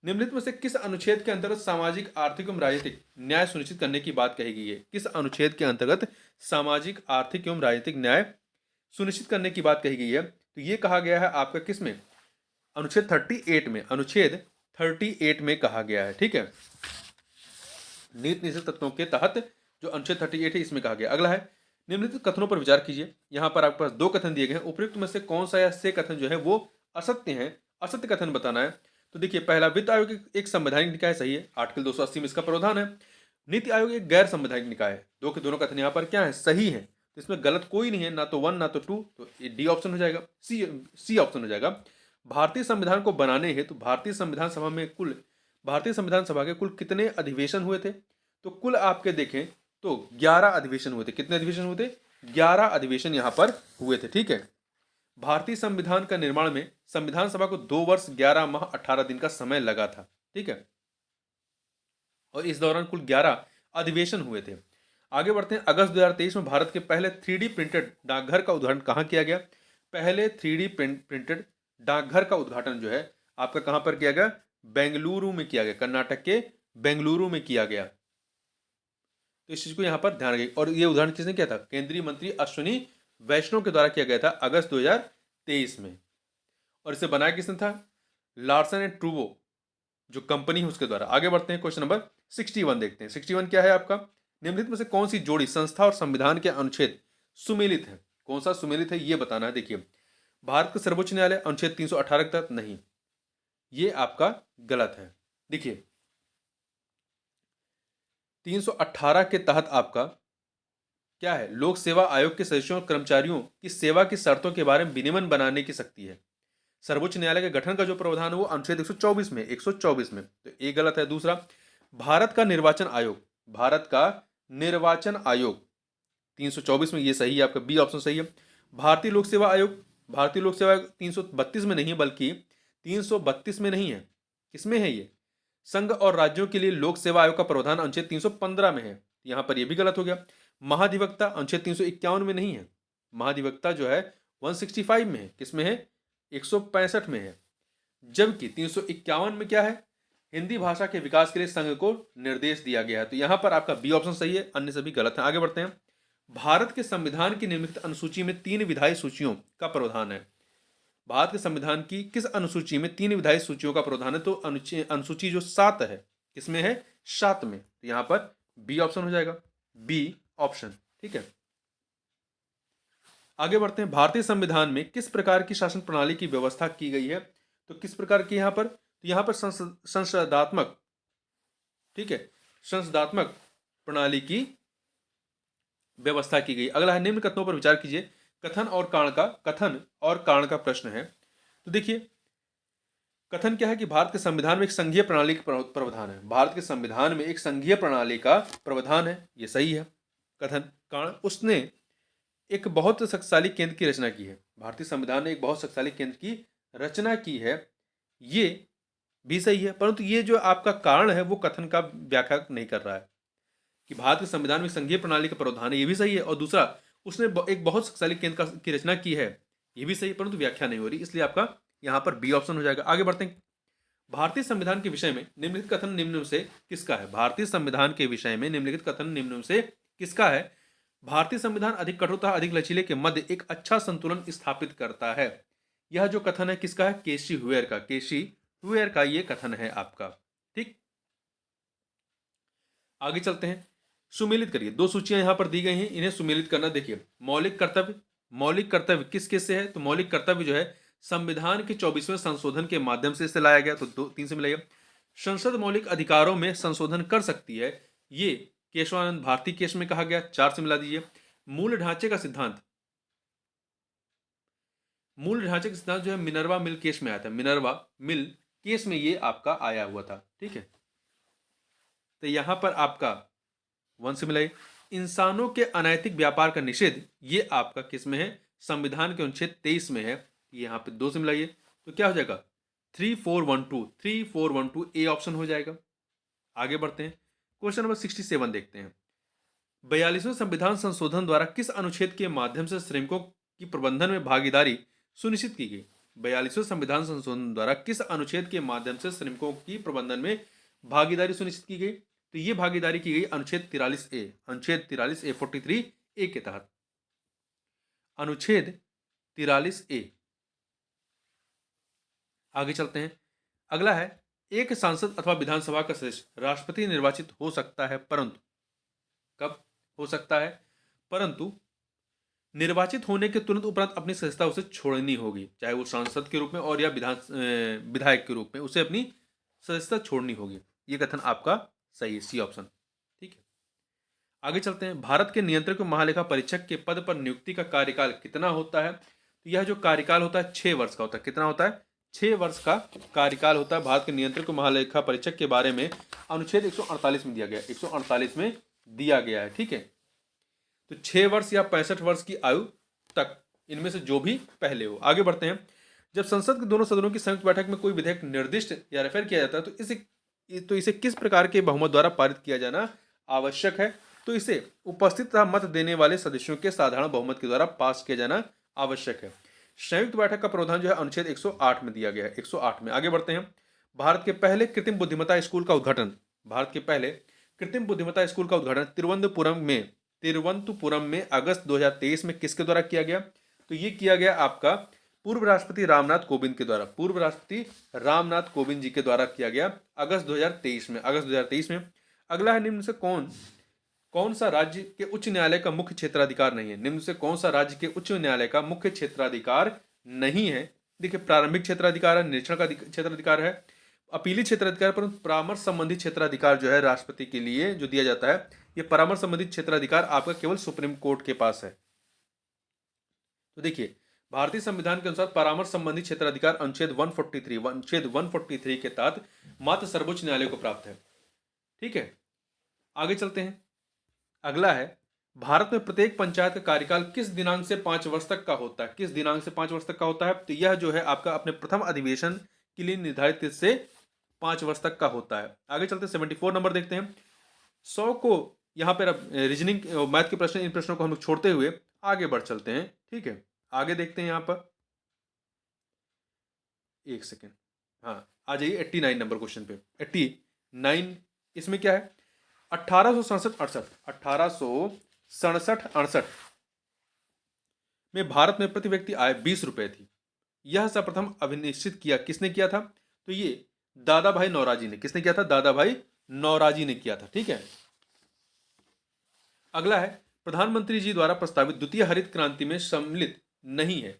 निम्नलिखित में से किस अनुच्छेद के अंतर्गत सामाजिक, आर्थिक एवं राजनीतिक न्याय सुनिश्चित करने की बात कही गई है? किस अनुच्छेद के अंतर्गत सामाजिक, आर्थिक एवं राजनीतिक न्याय सुनिश्चित करने की बात कही गई है? तो ये कहा गया है आपका किस में? अनुच्छेद 38 में, अनुच्छेद 38 में कहा गया है। ठीक है, नीति निषेध तत्वों के तहत जो अनुच्छेद 38 है इसमें कहा गया। अगला है, निम्नलिखित कथनों पर विचार कीजिए। यहाँ पर आपके पास दो कथन दिए गए हैं, उपयुक्त में से कौन सा या से कथन जो है वो असत्य है, असत्य कथन बताना है। तो देखिए, पहला, वित्त आयोग एक संवैधानिक निकाय, सही है, आर्टिकल 280 में इसका प्रावधान है। नीति आयोग एक गैर संवैधानिक निकाय है, दो के दोनों कथन यहाँ पर क्या है? सही है। तो इसमें गलत कोई नहीं है, ना तो 1 ना तो 2, तो डी ऑप्शन हो जाएगा, सी ऑप्शन हो जाएगा। भारतीय संविधान को बनाने हेतु भारतीय संविधान सभा के कुल कितने अधिवेशन हुए थे? तो कुल आपके देखें तो 11 अधिवेशन हुए थे। कितने अधिवेशन हुए थे? 11 अधिवेशन यहां पर हुए थे। ठीक है, भारतीय संविधान का निर्माण में संविधान सभा को 2 वर्ष 11 माह 18 दिन का समय लगा था। ठीक है, और इस दौरान कुल 11 अधिवेशन हुए थे। आगे बढ़ते हैं। अगस्त 2023 में भारत के पहले 3D प्रिंटेड डाकघर का उद्घाटन कहाँ किया गया? पहले 3D प्रिंटेड डाकघर का उद्घाटन जो है आपका कहां पर किया गया? बेंगलुरु में किया गया, कर्नाटक के बेंगलुरु में किया गया। तो इस चीज को यहां पर ध्यान रखिए। और ये उदाहरण किसने किया था? केंद्रीय मंत्री अश्विनी वैष्णव के द्वारा किया गया था अगस्त 2023 में। और इसे बनाया किसने था? लार्सन एंड ट्रूबो जो कंपनी है उसके द्वारा। आगे बढ़ते हैं, क्वेश्चन नंबर 61 देखते हैं। 61 क्या है आपका? निम्नलिखित में से कौन सी जोड़ी संस्था और संविधान के अनुच्छेद सुमेलित है? कौन सा सुमेलित है ये बताना है। देखिए, भारत का सर्वोच्च न्यायालय अनुच्छेद 318 के तहत नहीं, ये आपका गलत है। देखिए, 318 के तहत आपका क्या है? लोक सेवा आयोग के सदस्यों और कर्मचारियों की सेवा की शर्तों के बारे में विनियमन बनाने की शक्ति है। सर्वोच्च न्यायालय के गठन का जो प्रावधान है वो अनुच्छेद 124 में, तो ये गलत है। दूसरा, भारत का निर्वाचन आयोग 324 में, ये सही है आपका, बी ऑप्शन सही है। भारतीय लोक सेवा आयोग 332 में नहीं बल्कि 332 में नहीं है, किसमें है ये? संघ और राज्यों के लिए लोक सेवा आयोग का प्रावधान अनुच्छेद 315 में है, यहां पर यह भी गलत हो गया। महाधिवक्ता अनुच्छेद 351 में नहीं है, महाधिवक्ता जो है 165 में है, किसमें है? 165 में है। जबकि 351 में क्या है? हिंदी भाषा के विकास के लिए संघ को निर्देश दिया गया है। तो यहां पर आपका बी ऑप्शन सही है, अन्य सभी गलत हैं। आगे बढ़ते हैं। भारत के संविधान की निम्नलिखित अनुसूची में 3 विधायी सूचियों का प्रावधान है। भारत के संविधान की किस अनुसूची में 3 विधायी सूचियों का प्रावधान है? तो अनुसूची जो 7 है, किसमें है? 7 में। तो यहां पर बी ऑप्शन हो जाएगा, बी ऑप्शन। ठीक है, आगे बढ़ते हैं। भारतीय संविधान में किस प्रकार की शासन प्रणाली की व्यवस्था की गई है? तो किस प्रकार की यहां पर? तो यहां पर संसदात्मक, ठीक है, संसदात्मक प्रणाली की व्यवस्था की गई। अगला है निम्न कथनों पर विचार कीजिए। कथन और कारण का प्रश्न है। तो देखिए, कथन क्या है कि भारत के संविधान में एक संघीय प्रणाली का प्रावधान है। भारत के संविधान में एक संघीय प्रणाली का प्रावधान है, ये सही है। कथन। कारण, उसने एक बहुत शक्तिशाली केंद्र की रचना की है। भारतीय संविधान ने एक बहुत शक्तिशाली केंद्र की रचना की है, ये भी सही है। परंतु ये जो आपका कारण है वो कथन का व्याख्या नहीं कर रहा है कि भारत के संविधान में संघीय प्रणाली का प्रावधान है, ये भी सही है। और दूसरा, उसने एक बहुत शक्तिशाली केंद्र की रचना की है, ये भी सही है, परंतु व्याख्या नहीं हो रही, इसलिए आपका यहाँ पर बी ऑप्शन हो जाएगा। आगे बढ़ते हैं। भारतीय संविधान के विषय में निम्नलिखित कथन निम्न में से किसका है? भारतीय संविधान के विषय में निम्नलिखित कथन निम्न में से किसका है? भारतीय संविधान अधिक कठोर तथा अधिक लचीले के मध्य एक अच्छा संतुलन स्थापित करता है। यह जो कथन है किसका है? केसी हुएर का। केसी हुएर का ये कथन है आपका। ठीक, आगे चलते हैं। सुमेलित करिए। दो सूचियां यहां पर दी गई हैं, इन्हें सुमेलित करना। देखिए, मौलिक कर्तव्य किस किस से है? तो मौलिक कर्तव्य जो है संविधान के 24वें संशोधन के माध्यम से इसे लाया गया, तो 2 3 से मिलाइए। संसद मौलिक अधिकारों में संशोधन कर सकती है, ये केशवानंद भारती केस में कहा गया, 4 से मिला दीजिए। मूल ढांचे का सिद्धांत, मूल ढांचे का सिद्धांत जो है मिनर्वा मिल केस में आया था। मिनर्वा मिल केस में ये आपका आया हुआ था। ठीक है, तो यहां पर आपका 1 से मिलाइए। इंसानों के अनैतिक व्यापार का निषेध, ये आपका किस में है? संविधान के अनुच्छेद 23 में है। यहाँ पे 2 से मिलाइए, तो क्या हो जाएगा? 3412 ए ऑप्शन हो जाएगा। आगे बढ़ते हैं। क्वेश्चन नंबर 67 देखते हैं। 42वें संविधान संशोधन द्वारा किस अनुच्छेद के माध्यम से श्रमिकों की प्रबंधन में भागीदारी सुनिश्चित की गई? 42वें संविधान संशोधन द्वारा किस अनुच्छेद के माध्यम से श्रमिकों की प्रबंधन में भागीदारी सुनिश्चित की गई? तो ये भागीदारी की गई अनुच्छेद 43A, अनुच्छेद 43A 43A के तहत। अनुच्छेद 43A। आगे चलते हैं। अगला है, एक सांसद अथवा विधानसभा का सदस्य राष्ट्रपति निर्वाचित हो सकता है, परंतु कब हो सकता है? परंतु निर्वाचित होने के तुरंत उपरांत अपनी सदस्यता उसे छोड़नी होगी, चाहे वो सांसद के रूप में और या विधायक के रूप में, उसे अपनी सदस्यता छोड़नी होगी। ये कथन आपका सही है, सी ऑप्शन। ठीक है, आगे चलते हैं। भारत के नियंत्रक महालेखा परीक्षक के पद पर नियुक्ति का कार्यकाल कितना होता है? तो यह जो कार्यकाल होता है 6 वर्ष का होता है। कितना होता है? 6 वर्ष का कार्यकाल होता है। भारत के नियंत्रक महालेखा परीक्षक के बारे में अनुच्छेद 148 में दिया गया, 148 में दिया गया है। ठीक है, तो 6 वर्ष या 65 वर्ष की आयु तक, इनमें से जो भी पहले हो। आगे बढ़ते हैं। जब संसद के दोनों सदनों की संयुक्त बैठक में कोई विधेयक निर्दिष्ट या रेफर किया जाता है, तो इसे किस प्रकार के बहुमत द्वारा पारित किया जाना आवश्यक है? तो इसे उपस्थित तथा मत देने वाले सदस्यों के साधारण बहुमत के द्वारा पास किया जाना आवश्यक है। संयुक्त बैठक का प्रावधान जो है अनुच्छेद 108 में दिया गया है, 108 में। आगे बढ़ते हैं। भारत के पहले कृत्रिम बुद्धिमत्ता स्कूल का उद्घाटन, भारत के पहले कृत्रिम बुद्धिमत्ता स्कूल का उद्घाटन तिरुवनंतपुरम में अगस्त 2023 में किसके द्वारा किया गया? तो ये किया गया आपका पूर्व राष्ट्रपति रामनाथ कोविंद के द्वारा, पूर्व राष्ट्रपति रामनाथ कोविंद जी के द्वारा किया गया अगस्त 2023 में, अगस्त 2023 में। अगला है, निम्न से कौन सा राज्य के उच्च न्यायालय का मुख्य क्षेत्राधिकार नहीं है? निम्न से कौन सा राज्य के उच्च न्यायालय का मुख्य क्षेत्राधिकार नहीं है? देखिए, प्रारंभिक क्षेत्राधिकार है, निरीक्षण का क्षेत्राधिकार है, अपीली क्षेत्राधिकार, परंतु परामर्श संबंधी क्षेत्राधिकार जो है राष्ट्रपति के लिए जो दिया जाता है, ये परामर्श संबंधित क्षेत्राधिकार आपका केवल सुप्रीम कोर्ट के पास है। तो देखिए, भारतीय संविधान के अनुसार परामर्श संबंधी क्षेत्राधिकार अनुच्छेद 143 के तहत मात्र सर्वोच्च न्यायालय को प्राप्त है। ठीक है, आगे चलते हैं। अगला है, भारत में प्रत्येक पंचायत का कार्यकाल किस दिनांक से 5 वर्ष तक का होता है? किस दिनांक से 5 वर्ष तक का होता है? तो यह जो है आपका अपने प्रथम अधिवेशन के लिए निर्धारित से 5 वर्ष तक का होता है। आगे चलते 74 नंबर देखते हैं। 100 को यहाँ पर रीजनिंग मैथ के प्रश्न, इन प्रश्नों को हम लोग छोड़ते हुए आगे बढ़ चलते हैं। ठीक है, आगे देखते हैं। यहाँ पर एक सेकेंड, हाँ आ जाइए 89 नंबर क्वेश्चन पे। 89 इसमें क्या है? 1867-68 में भारत में प्रति व्यक्ति आय 20 रुपए थी। यह सर्वप्रथम अभिनिश्चित किया किसने किया था? तो ये दादा भाई नौरोजी ने। किसने किया था? दादा भाई नौरोजी ने किया था। ठीक है, अगला है, प्रधानमंत्री जी द्वारा प्रस्तावित द्वितीय हरित क्रांति में सम्मिलित नहीं है।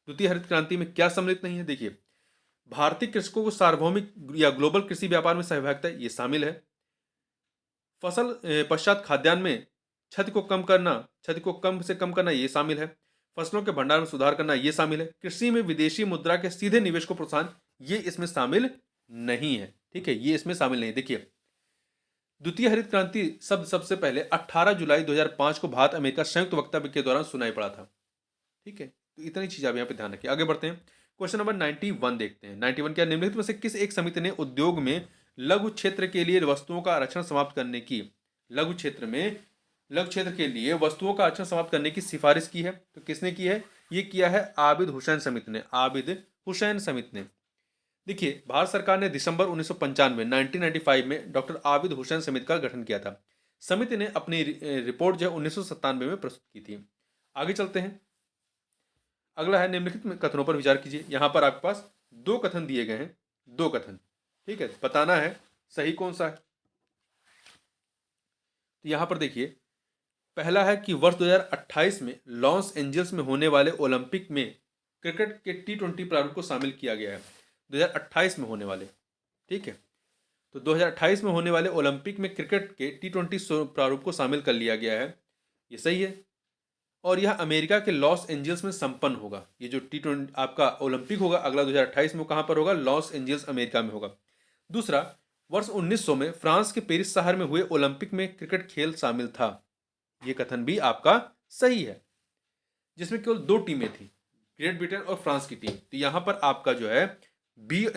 द्वितीय हरित क्रांति में क्या सम्मिलित नहीं है? देखिए, भारतीय कृषकों को सार्वभौमिक या ग्लोबल कृषि व्यापार में सहभागिता, ये शामिल है। फसल पश्चात खाद्यान्न में क्षति को कम करना, क्षति को कम से कम करना ये शामिल है। फसलों के भंडारण में सुधार करना ये शामिल है। कृषि में विदेशी मुद्रा के सीधे निवेश को प्रोत्साहन ये इसमें शामिल नहीं है। ठीक है, ये इसमें शामिल नहीं है। देखिए, द्वितीय हरित क्रांति शब्द सबसे पहले 18 जुलाई 2005 को भारत अमेरिका संयुक्त वक्तव्य के दौरान सुनाई पड़ा था। ठीक है, तो इतनी चीज आप यहाँ पे ध्यान रखिए। आगे बढ़ते हैं, क्वेश्चन नंबर 91 देखते हैं। 91 क्या, निम्नलिखित में से किस एक समिति ने उद्योग में लघु क्षेत्र के लिए वस्तुओं का आरक्षण समाप्त करने की, लघु क्षेत्र के लिए वस्तुओं का आरक्षण समाप्त करने की सिफारिश की है? तो किसने की है? ये किया है आबिद हुसैन समिति ने, आबिद हुसैन समिति ने। देखिए, भारत सरकार ने दिसंबर 1995 में डॉक्टर आबिद हुसैन समिति का गठन किया था। समिति ने अपनी रिपोर्ट जो है 1997 में प्रस्तुत की थी। आगे चलते हैं, अगला है निम्नलिखित कथनों पर विचार कीजिए। यहां पर आपके पास दो कथन दिए गए हैं, दो कथन। ठीक है, बताना है सही कौन सा है। तो यहां पर देखिए, पहला है कि वर्ष 2028 में लॉस एंजल्स में होने वाले ओलंपिक में क्रिकेट के T20 प्रारूप को शामिल किया गया है। 2028 में होने वाले, ठीक है, तो 2028 में होने वाले ओलंपिक में क्रिकेट के T20 प्रारूप को शामिल कर लिया गया है। ये सही है, और यह अमेरिका के लॉस एंजल्स में संपन्न होगा। ये जो T20 आपका ओलंपिक होगा अगला 2028 में, कहाँ पर होगा? लॉस एंजल्स अमेरिका में होगा। दूसरा, वर्ष 1900 में फ्रांस के पेरिस शहर में हुए ओलंपिक में क्रिकेट खेल शामिल था। ये कथन भी आपका सही है, जिसमें केवल दो टीमें थी, ग्रेट ब्रिटेन और फ्रांस की टीम। तो यहां पर आपका जो है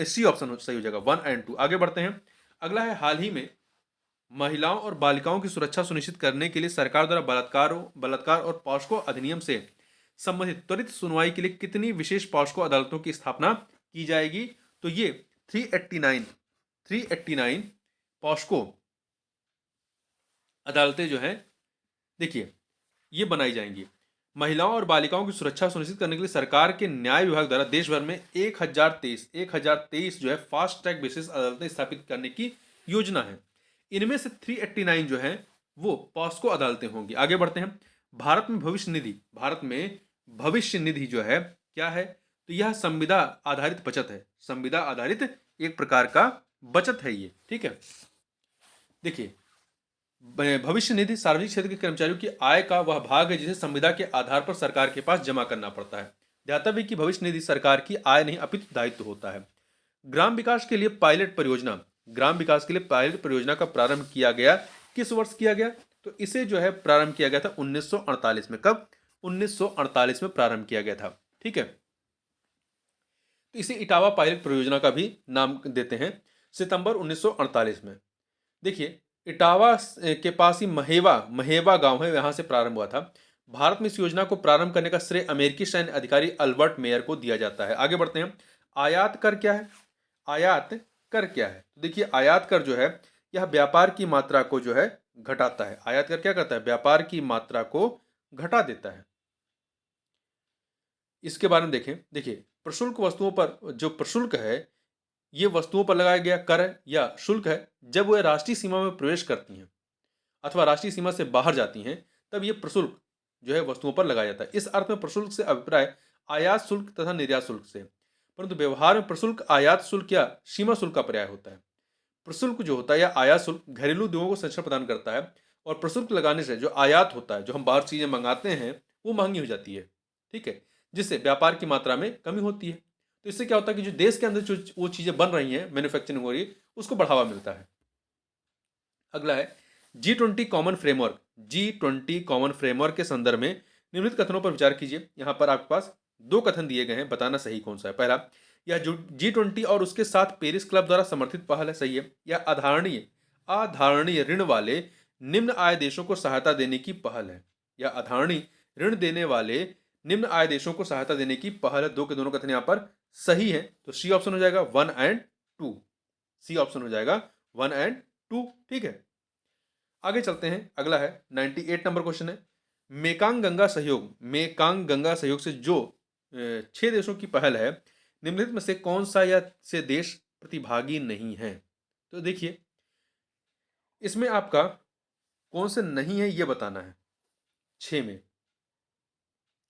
सी ऑप्शन सही हो जाएगा, 1 और 2। आगे बढ़ते हैं, अगला है हाल ही में महिलाओं और बालिकाओं की सुरक्षा सुनिश्चित करने के लिए सरकार द्वारा बलात्कार और पॉस्को अधिनियम से संबंधित त्वरित सुनवाई के लिए कितनी विशेष पॉस्को अदालतों की स्थापना की जाएगी? तो ये 389 पॉस्को अदालतें जो हैं, देखिए, ये बनाई जाएंगी। महिलाओं और बालिकाओं की सुरक्षा सुनिश्चित करने के लिए सरकार के न्याय विभाग द्वारा देश भर में 1023 जो है फास्ट ट्रैक बेसिस अदालतें स्थापित करने की योजना है। इनमें से 389 जो है वो पॉस्को अदालतें होंगी। आगे बढ़ते हैं, भारत में भविष्य निधि जो है क्या है? तो यह संविदा आधारित बचत है। संविदा आधारित एक प्रकार का बचत है ये। ठीक है, देखिए, भविष्य निधि सार्वजनिक क्षेत्र के कर्मचारियों की आय का वह भाग है जिसे संविदा के आधार पर सरकार के पास जमा करना पड़ता है। ध्यातव्य कि भविष्य निधि सरकार की आय नहीं अपितु दायित्व होता है। ग्राम विकास के लिए पायलट परियोजना का प्रारंभ किया गया, किस वर्ष किया गया? तो इसे जो है प्रारंभ किया गया था 1948 में। कब? 1948 में प्रारंभ किया गया था। ठीक है, तो इसे इटावा पायलट परियोजना का भी नाम देते हैं, सितंबर 1948 में। देखिए, इटावा के पास ही महेवा गांव है, यहां से प्रारंभ हुआ था। भारत में इस योजना को प्रारंभ करने का श्रेय अमेरिकी सैन्य अधिकारी अल्बर्ट मेयर को दिया जाता है। आगे बढ़ते हैं, आयात कर क्या है? आयात कर क्या है? तो देखिए, आयात कर जो है यह व्यापार की मात्रा को जो है घटाता है। आयात कर क्या करता है? व्यापार की मात्रा को घटा देता है। इसके बारे में देखें। देखिए, प्रशुल्क वस्तुओं पर जो प्रशुल्क है, ये वस्तुओं पर लगाया गया कर या शुल्क है जब वह राष्ट्रीय सीमा में प्रवेश करती हैं अथवा राष्ट्रीय सीमा से बाहर जाती हैं, तब ये प्रशुल्क जो है वस्तुओं पर लगाया जाता है। इस अर्थ में प्रशुल्क से अभिप्राय आयात शुल्क तथा निर्यात शुल्क से, परंतु व्यवहार में प्रशुल्क आयात शुल्क या सीमा शुल्क का पर्याय होता है। प्रशुल्क जो होता है या आयात शुल्क घरेलू उद्योगों को संरक्षण प्रदान करता है, और प्रशुल्क लगाने से जो आयात होता है, जो हम बाहर चीजें मंगाते हैं, वो महंगी हो जाती है। ठीक है, जिससे व्यापार की मात्रा में कमी होती है। तो इससे क्या होता है कि जो देश के अंदर जो वो चीजें बन रही हैं, मैन्युफैक्चरिंग हो रही है, उसको बढ़ावा मिलता है। अगला है G20 common framework. G20 common framework के संदर्भ में निम्नलिखित कथनों पर विचार कीजिए। यहां पर आपके पास दो कथन दिए गए हैं, बताना सही कौन सा है। पहला, यह G20 और उसके साथ पेरिस क्लब द्वारा समर्थित पहल है। सही है। यह आधारणीय ऋण वाले निम्न आय देशों को सहायता देने की पहल है। यह आधारणीय ऋण देने वाले निम्न आय देशों को सहायता देने की पहल है। दो के दोनों कथन यहां पर सही है, तो सी ऑप्शन हो जाएगा 1 और 2। सी ऑप्शन हो जाएगा 1 और 2। ठीक है, आगे चलते हैं। अगला है 98 नंबर क्वेश्चन है, मेकांग गंगा सहयोग से जो 6 देशों की पहल है, निम्नलिखित में से कौन सा या से देश प्रतिभागी नहीं है? तो देखिए, इसमें आपका कौन से नहीं है ये बताना है 6 में।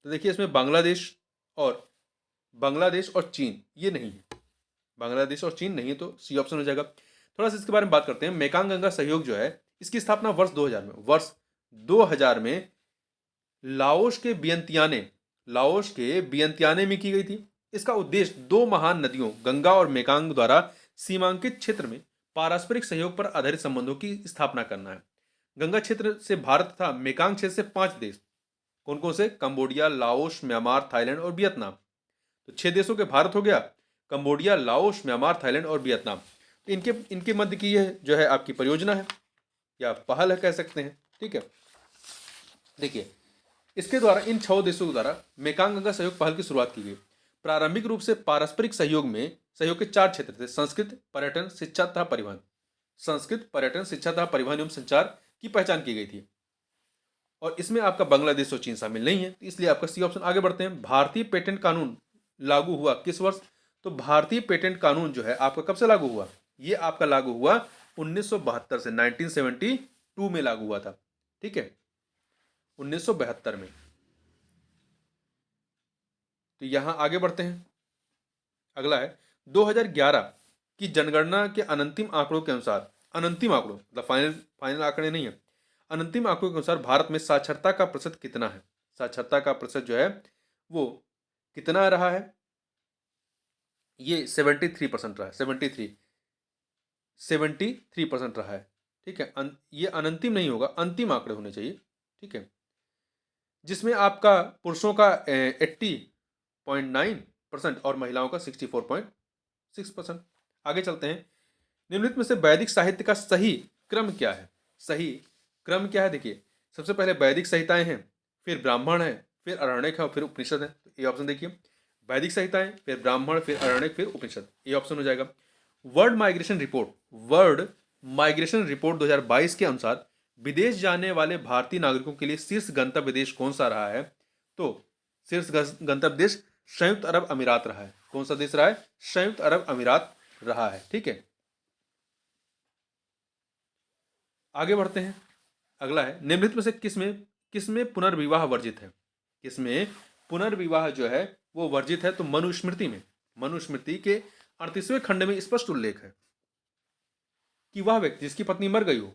तो देखिए, इसमें बांग्लादेश और चीन ये नहीं है। बांग्लादेश और चीन नहीं है, तो सी ऑप्शन हो जाएगा। थोड़ा सा इसके बारे में बात करते हैं। मेकांग गंगा सहयोग जो है, इसकी स्थापना वर्ष 2000 में 2000 में लाओस के वियंतियाने में की गई थी। इसका उद्देश्य दो महान नदियों गंगा और मेकांग द्वारा सीमांकित क्षेत्र में पारस्परिक सहयोग पर आधारित संबंधों की स्थापना करना है। गंगा क्षेत्र से भारत तथा मेकांग क्षेत्र से 5 देश, कौन कौन से? कंबोडिया, लाओस, म्यांमार, थाईलैंड और वियतनाम। तो 6 देशों के भारत हो गया, कंबोडिया, लाओस, म्यांमार, थाईलैंड और वियतनाम। तो इनके इनके मध्य की यह जो है आपकी परियोजना है या पहल है कह सकते हैं। ठीक है, देखिए इसके द्वारा इन 6 देशों के द्वारा मेकांग गंगा सहयोग पहल की शुरुआत की गई। प्रारंभिक रूप से पारस्परिक सहयोग के 4 क्षेत्र थे: संस्कृत, पर्यटन, शिक्षा तथा परिवहन। संस्कृत, पर्यटन, शिक्षा तथा परिवहन एवं संचार की पहचान की गई थी। और इसमें आपका बांग्लादेश और चीन शामिल नहीं है, तो इसलिए आपका सी ऑप्शन। आगे बढ़ते हैं। भारतीय पेटेंट कानून लागू हुआ किस वर्ष? तो भारतीय पेटेंट कानून जो है आपका कब से लागू हुआ? ये आपका लागू हुआ 1972 से, 1972 में लागू हुआ था। ठीक है, 1972 में। तो यहां आगे बढ़ते हैं। अगला है 2011 की जनगणना के अंतिम आंकड़ों के अनुसार, अंतिम आंकड़ों मतलब फाइनल आंकड़े नहीं है, अंतिम आंकड़ों के अनुसार भारत में साक्षरता का प्रतिशत कितना है? साक्षरता का प्रतिशत जो है वो कितना रहा है? ये 73% रहा है। 73% रहा है। ठीक है, ये अनंतिम नहीं होगा, अंतिम आंकड़े होने चाहिए। ठीक है, जिसमें आपका पुरुषों का 80.9% और महिलाओं का 64.6%। आगे चलते हैं। निम्नलिखित में से वैदिक साहित्य का सही क्रम क्या है? सही क्रम क्या है? देखिए, सबसे पहले वैदिक संहिताएं हैं, फिर ब्राह्मण है, फिर अरण्यक है और फिर उपनिषद है। तो ये ऑप्शन देखिए, वैदिक संहिताएं, फिर ब्राह्मण, फिर अरण्यक, फिर उपनिषद। ये ऑप्शन हो जाएगा। वर्ल्ड माइग्रेशन रिपोर्ट 2022 के अनुसार विदेश जाने वाले भारतीय नागरिकों के लिए शीर्ष गंतव्य देश कौन सा रहा है? तो शीर्ष गंतव्य देश संयुक्त अरब अमीरात रहा है। कौन सा देश रहा है? संयुक्त अरब अमीरात रहा है। ठीक है, आगे बढ़ते हैं। अगला है निम्नलिखित में से किसमें पुनर्विवाह वर्जित है? किसमें पुनर्विवाह जो है वो वर्जित है? तो मनुस्मृति में। मनुस्मृति के 38वें खंड में स्पष्ट उल्लेख है कि वह व्यक्ति जिसकी पत्नी मर गई हो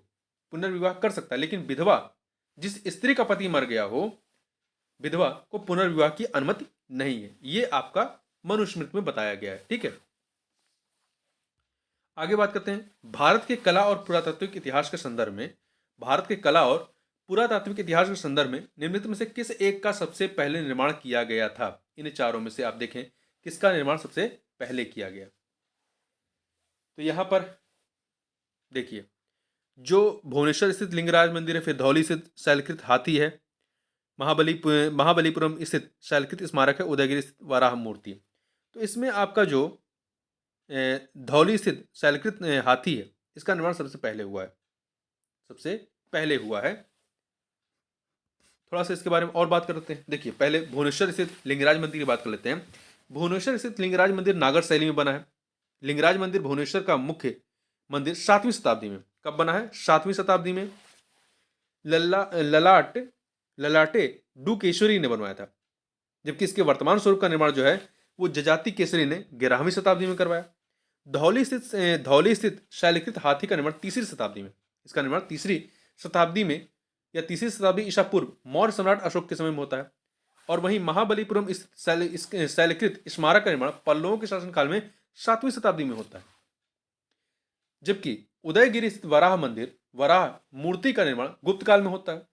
पुनर्विवाह कर सकता है, लेकिन विधवा, जिस स्त्री का पति मर गया हो, विधवा को पुनर्विवाह की अनुमति नहीं है। ये आपका मनुस्मृति में बताया गया है। ठीक है, आगे बात करते हैं। भारत के कला और पुरातात्विक इतिहास के संदर्भ में, भारत के कला और पुरातात्विक इतिहास के संदर्भ में निम्नलिखित में से किस एक का सबसे पहले निर्माण किया गया था? इन चारों में से आप देखें किसका निर्माण सबसे पहले किया गया। तो यहां पर देखिए, जो भुवनेश्वर स्थित लिंगराज मंदिर है, फिर धौली स्थित शैलकृत हाथी है, महाबलीपुरम स्थित शैलकृत स्मारक है, उदयगिरी स्थित वराह मूर्ति। तो इसमें आपका जो धौली स्थित शैलकृत हाथी है, इसका निर्माण सबसे पहले हुआ है। सबसे पहले हुआ है। थोड़ा सा इसके बारे में और बात करते हैं। देखिए, पहले भुवनेश्वर स्थित लिंगराज मंदिर की बात कर लेते हैं। भुवनेश्वर स्थित लिंगराज मंदिर नागर शैली में बना है। लिंगराज मंदिर भुवनेश्वर का मुख्य मंदिर 7वीं शताब्दी में। कब बना है? 7वीं शताब्दी में ललाटे डुकेश्वरी ने बनवाया था, जबकि इसके वर्तमान स्वरूप का निर्माण जो है वो जजाति केसरी ने 11वीं शताब्दी में करवाया। धौली स्थित शैलकृत हाथी का निर्माण 3री शताब्दी में। इसका निर्माण 3री शताब्दी में या 3री शताब्दी ईसा पूर्व मौर्य सम्राट अशोक के समय में होता है। और वहीं महाबलीपुरम शैलकृत स्मारक का निर्माण पल्लवों के शासनकाल में 7वीं शताब्दी में होता है। जबकि उदयगिरी स्थित वराह मूर्ति का निर्माण गुप्त काल में होता है।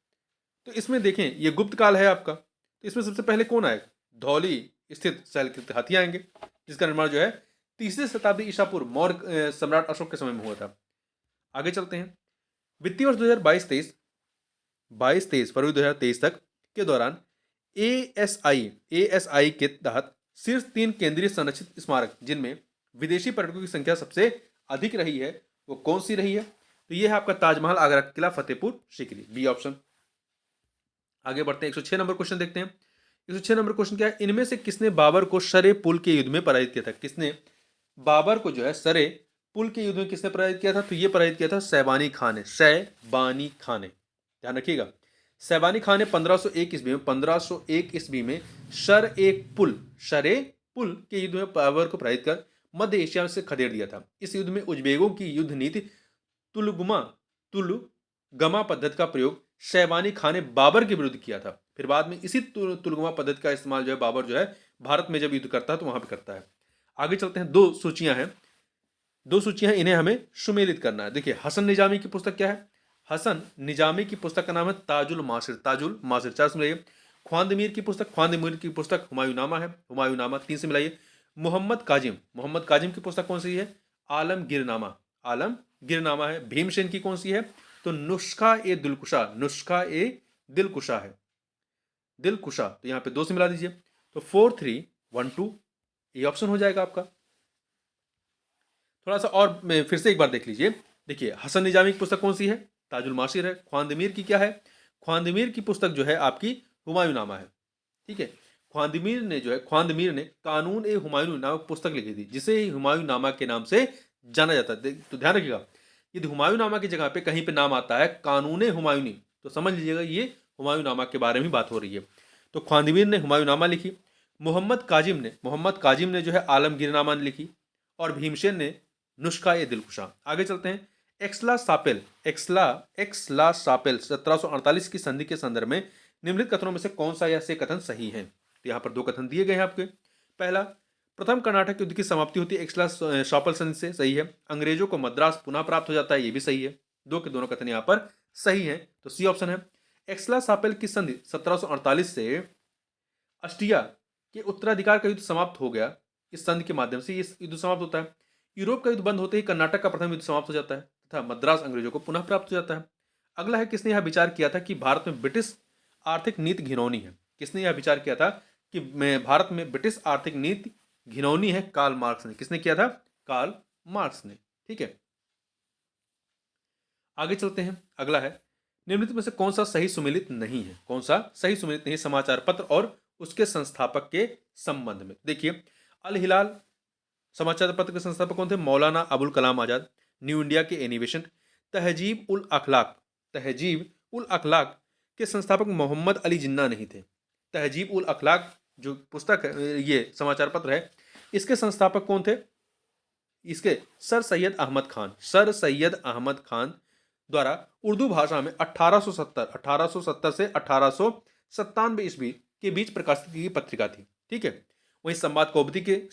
तो इसमें देखें, ये गुप्त काल है आपका, तो इसमें सबसे पहले कौन आएगा? धौली स्थित शैलकृत हाथी आएंगे, जिसका निर्माण जो है 3री शताब्दी ईसा पूर्व मौर्य सम्राट अशोक के समय में हुआ था। आगे चलते हैं। वित्तीय वर्ष 2022-23 फरवरी 2023 तक के दौरान एएसआई के तहत शीर्ष 3 केंद्रीय संरक्षित स्मारक जिनमें विदेशी पर्यटकों की संख्या सबसे अधिक रही है, वो कौन सी रही है? तो ये है आपका ताजमहल, आगरा किला, फतेहपुर सीकरी, बी ऑप्शन। आगे बढ़ते हैं। 106 नंबर क्वेश्चन देखते हैं। 106 नंबर क्वेश्चन क्या है? इनमें से किसने बाबर को सरे पुल के युद्ध में पराजित किया था? किसने बाबर को जो है सरे पुल के युद्ध में किसने पराजित किया था? तो ये पराजित किया था सैबानी खान ने। सैबानी खान ने, ध्यान रखिएगा, सैबानी खान ने 1501 ईस्वी में सरे पुल के युद्ध में बाबर को पराजित कर मध्य एशिया से खदेड़ दिया था। इस युद्ध में उज्बेकों की युद्ध नीति तुलगमा पद्धति का प्रयोग शैबानी खान ने बाबर के विरुद्ध किया था। फिर बाद में इसी तुलगमा पद्धति का इस्तेमाल जो है बाबर जो है भारत में जब युद्ध करता है तो वहां पे करता है। आगे चलते हैं, दो सूचियां हैं, दो सूचियां, इन्हें हमें सुमेलित करना है। देखिए हसन निजामी की पुस्तक क्या है? हसन निजामी की पुस्तक का नाम है ताजुल मासिर, ताजुल मासिर, 4 से मिलाइए। ख्वांदमीर की पुस्तक, ख्वांदमीर की पुस्तक हुमायूंनामा है, हुमायूंनामा, 3 से मिलाइए। मोहम्मद काजिम, मोहम्मद काजिम की पुस्तक कौन सी है? आलमगीरनामा, आलमगीरनामा है। भीमसेन की कौन सी है? तो नुस्खा ए दिलकुशा, नुस्खा ए दिलकुशा है, दिलकुशा। तो यहाँ पे 2 से मिला दीजिए, तो 4 3 1 2, ये ऑप्शन हो जाएगा आपका। थोड़ा सा और फिर से एक बार देख लीजिए। देखिए हसन निजामी की पुस्तक कौन सी है? ताजुल मासिर है। ख्वांदमीर की क्या है? ख्वांदमीर की पुस्तक जो है आपकी हुमायूंनामा है। ठीक है, ख्वांदमीर ने जो है, ख्वांदमीर ने कानून ए हुमायूं नामक पुस्तक लिखी थी, जिसे हुमायूंनामा के नाम से जाना जाता है। तो ध्यान रखिएगा, यदि हुमायूंनामा की जगह पे कहीं पे नाम आता है कानून ए हुमायूनी, तो समझ लीजिएगा ये हुमायूंनामा के बारे में बात हो रही है। तो ख्वांदमीर ने हुमायूंनामा लिखी, मोहम्मद काजिम ने जो है आलमगीरनामा लिखी, और भीमसेन ने नुस्खा ए दिलकुशा। आगे चलते हैं, एक्सला सापेल 1748 की संधि के संदर्भ में निम्नलिखित कथनों में से कौन सा या से कथन सही है? तो यहाँ पर 2 कथन दिए गए हैं आपके। पहला, प्रथम कर्नाटक युद्ध की समाप्ति होती है एक्सला शापल संधि से, सही है। अंग्रेजों को मद्रास पुनः प्राप्त हो जाता है, ये भी सही है। 2 के दोनों कथन यहाँ पर सही है, तो सी ऑप्शन है। एक्सला सापेल की संधि 1748 से अस्ट्रिया के उत्तराधिकार का युद्ध समाप्त हो गया। इस संधि के माध्यम से ये युद्ध समाप्त होता है। यूरोप का युद्ध बंद होते ही कर्नाटक का प्रथम युद्ध समाप्त हो जाता है तथा मद्रास अंग्रेजों को पुनः प्राप्त हो जाता है। अगला है, किसने यह विचार किया था कि भारत में ब्रिटिश आर्थिक नीति घिनौनी है? किसने यह विचार किया था कि भारत में ब्रिटिश आर्थिक नीति घिनौनी है? कार्ल मार्क्स ने। किसने किया था? कार्ल मार्क्स ने। ठीक है, आगे चलते हैं। अगला है, निम्नलिखित में से कौन सा सही सुमेलित नहीं है? कौन सा सही सुमेलित नहीं? समाचार पत्र और उसके संस्थापक के संबंध में। देखिए अल हिलाल समाचार पत्र के संस्थापक कौन थे? मौलाना अबुल कलाम आजाद। न्यू इंडिया के एनिवेशन, तहजीब उल अखलाक के संस्थापक मोहम्मद अली जिन्ना नहीं थे। तहजीब उल अखलाक जो पुस्तक है, ये समाचार पत्र है, इसके संस्थापक कौन थे? इसके सर सैयद अहमद खान द्वारा उर्दू भाषा में 1870 से 1897 ईस्वी के बीच प्रकाशित की पत्रिका थी। ठीक है, वहीं संवाद कौमुदी के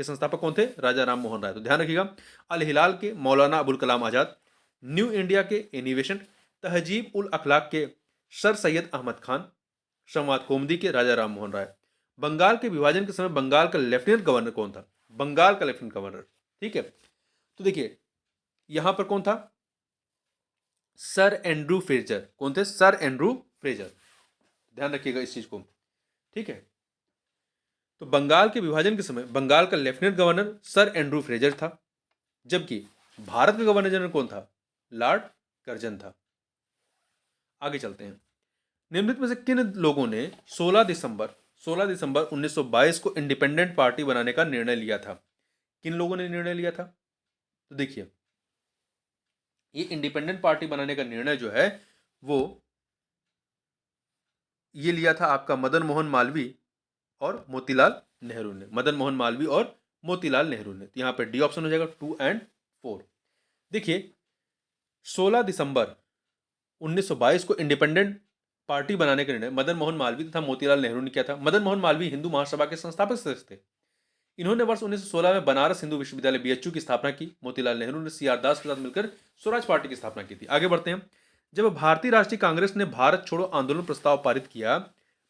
संस्थापक कौन थे? राजा राम मोहन राय। तो ध्यान रखिएगा, अल हिलाल के मौलाना अबुल कलाम आजाद, न्यू इंडिया के एनिवेशन, तहजीब उल अखलाक के सर सैयद अहमद खान, संवाद कौमुदी के राजा राम मोहन राय। बंगाल के विभाजन के समय बंगाल का लेफ्टिनेंट गवर्नर कौन था? बंगाल का लेफ्टिनेंट गवर्नर। ठीक है, तो देखिए यहां पर कौन था? Sir Andrew Fraser. कौन थे? Sir Andrew Fraser. ध्यान रखिएगा इस चीज को। ठीक है, तो बंगाल के विभाजन के समय बंगाल का lieutenant governor sir Andrew Fraser था, जबकि भारत का गवर्नर जनरल कौन था? लॉर्ड कर्जन था। आगे चलते हैं, निम्नलिखित में से किन लोगों ने 16 दिसंबर 1922 को इंडिपेंडेंट पार्टी बनाने का निर्णय लिया था? किन लोगों ने निर्णय लिया था? तो देखिए ये इंडिपेंडेंट पार्टी बनाने का निर्णय जो है वो ये लिया था आपका मदन मोहन मालवीय और मोतीलाल नेहरू ने। मदन मोहन मालवीय और मोतीलाल नेहरू ने। तो यहां पे डी ऑप्शन हो जाएगा 2 और 4। देखिए 16 दिसंबर 1922 को इंडिपेंडेंट पार्टी बनाने का निर्णय मदन मोहन मालवीय तथा मोतीलाल नेहरू ने किया था। मदन मोहन मालवीय हिंदू महासभा के संस्थापक सदस्य थे। इन्होंने वर्ष 1916 में बनारस हिंदू विश्वविद्यालय बीएचयू की स्थापना की। मोतीलाल नेहरू ने सीआर दास के साथ मिलकर स्वराज पार्टी की स्थापना की थी। आगे बढ़ते हैं, जब भारतीय राष्ट्रीय कांग्रेस ने भारत छोड़ो आंदोलन प्रस्ताव पारित किया,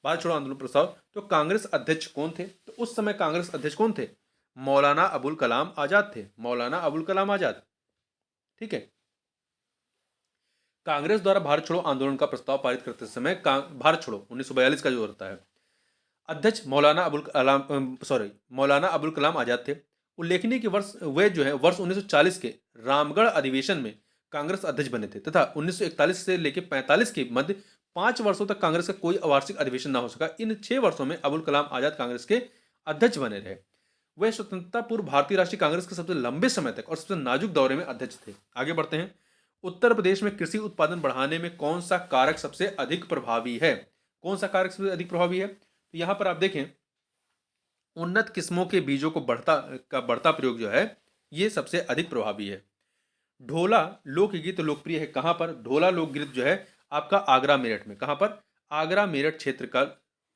भारत छोड़ो आंदोलन प्रस्ताव, तो कांग्रेस अध्यक्ष कौन थे? तो उस समय कांग्रेस अध्यक्ष कौन थे? मौलाना अबुल कलाम आजाद थे। मौलाना अबुल कलाम आजाद। ठीक है, कांग्रेस द्वारा भारत छोड़ो आंदोलन का प्रस्ताव पारित करते समय भारत छोड़ो 1942 का जो होता है, अध्यक्ष मौलाना अबुल कलाम आजाद थे। उल्लेखनीय कि वे जो है वर्ष 1940 के रामगढ़ अधिवेशन में कांग्रेस अध्यक्ष बने थे तथा 1941 से लेकर 45 के मध्य 5 वर्षों तक कांग्रेस का कोई वार्षिक अधिवेशन न हो सका। इन 6 वर्षों में अबुल कलाम आजाद कांग्रेस के अध्यक्ष बने रहे। वह स्वतंत्रता पूर्व भारतीय राष्ट्रीय कांग्रेस के सबसे लंबे समय तक और सबसे नाजुक दौरे में अध्यक्ष थे। आगे बढ़ते हैं, उत्तर प्रदेश में कृषि उत्पादन बढ़ाने में कौन सा कारक सबसे अधिक प्रभावी है? कौन सा कारक सबसे अधिक प्रभावी है? तो यहां पर आप देखें, उन्नत किस्मों के बीजों को बढ़ता प्रयोग जो है ये सबसे अधिक प्रभावी है। ढोला लोकगीत लोकप्रिय है कहाँ पर? ढोला लोकगीत जो है आपका आगरा मेरठ में, कहाँ पर? आगरा मेरठ क्षेत्र का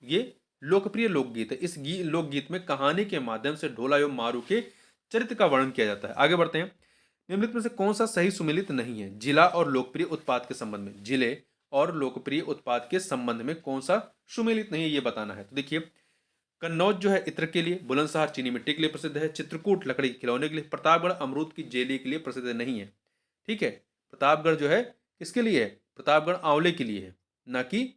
ये लोकप्रिय लोकगीत है। इस लोकगीत में कहानी के माध्यम से ढोला एवं मारू के चरित्र का वर्णन किया जाता है। आगे बढ़ते हैं। निम्नलिखित में से कौन सा सही सुमेलित नहीं है? जिला और लोकप्रिय उत्पाद के संबंध में, जिले और लोकप्रिय उत्पाद के संबंध में कौन सा सुमेलित नहीं है, ये बताना है। तो देखिए, कन्नौज जो है इत्र के लिए, बुलंदशहर चीनी मिट्टी के लिए प्रसिद्ध है, चित्रकूट लकड़ी के खिलौने के लिए, प्रतापगढ़ अमरूद की जेली के लिए प्रसिद्ध नहीं है। ठीक है, प्रतापगढ़ जो है किसके लिए है? प्रतापगढ़ आंवले के लिए है, ना कि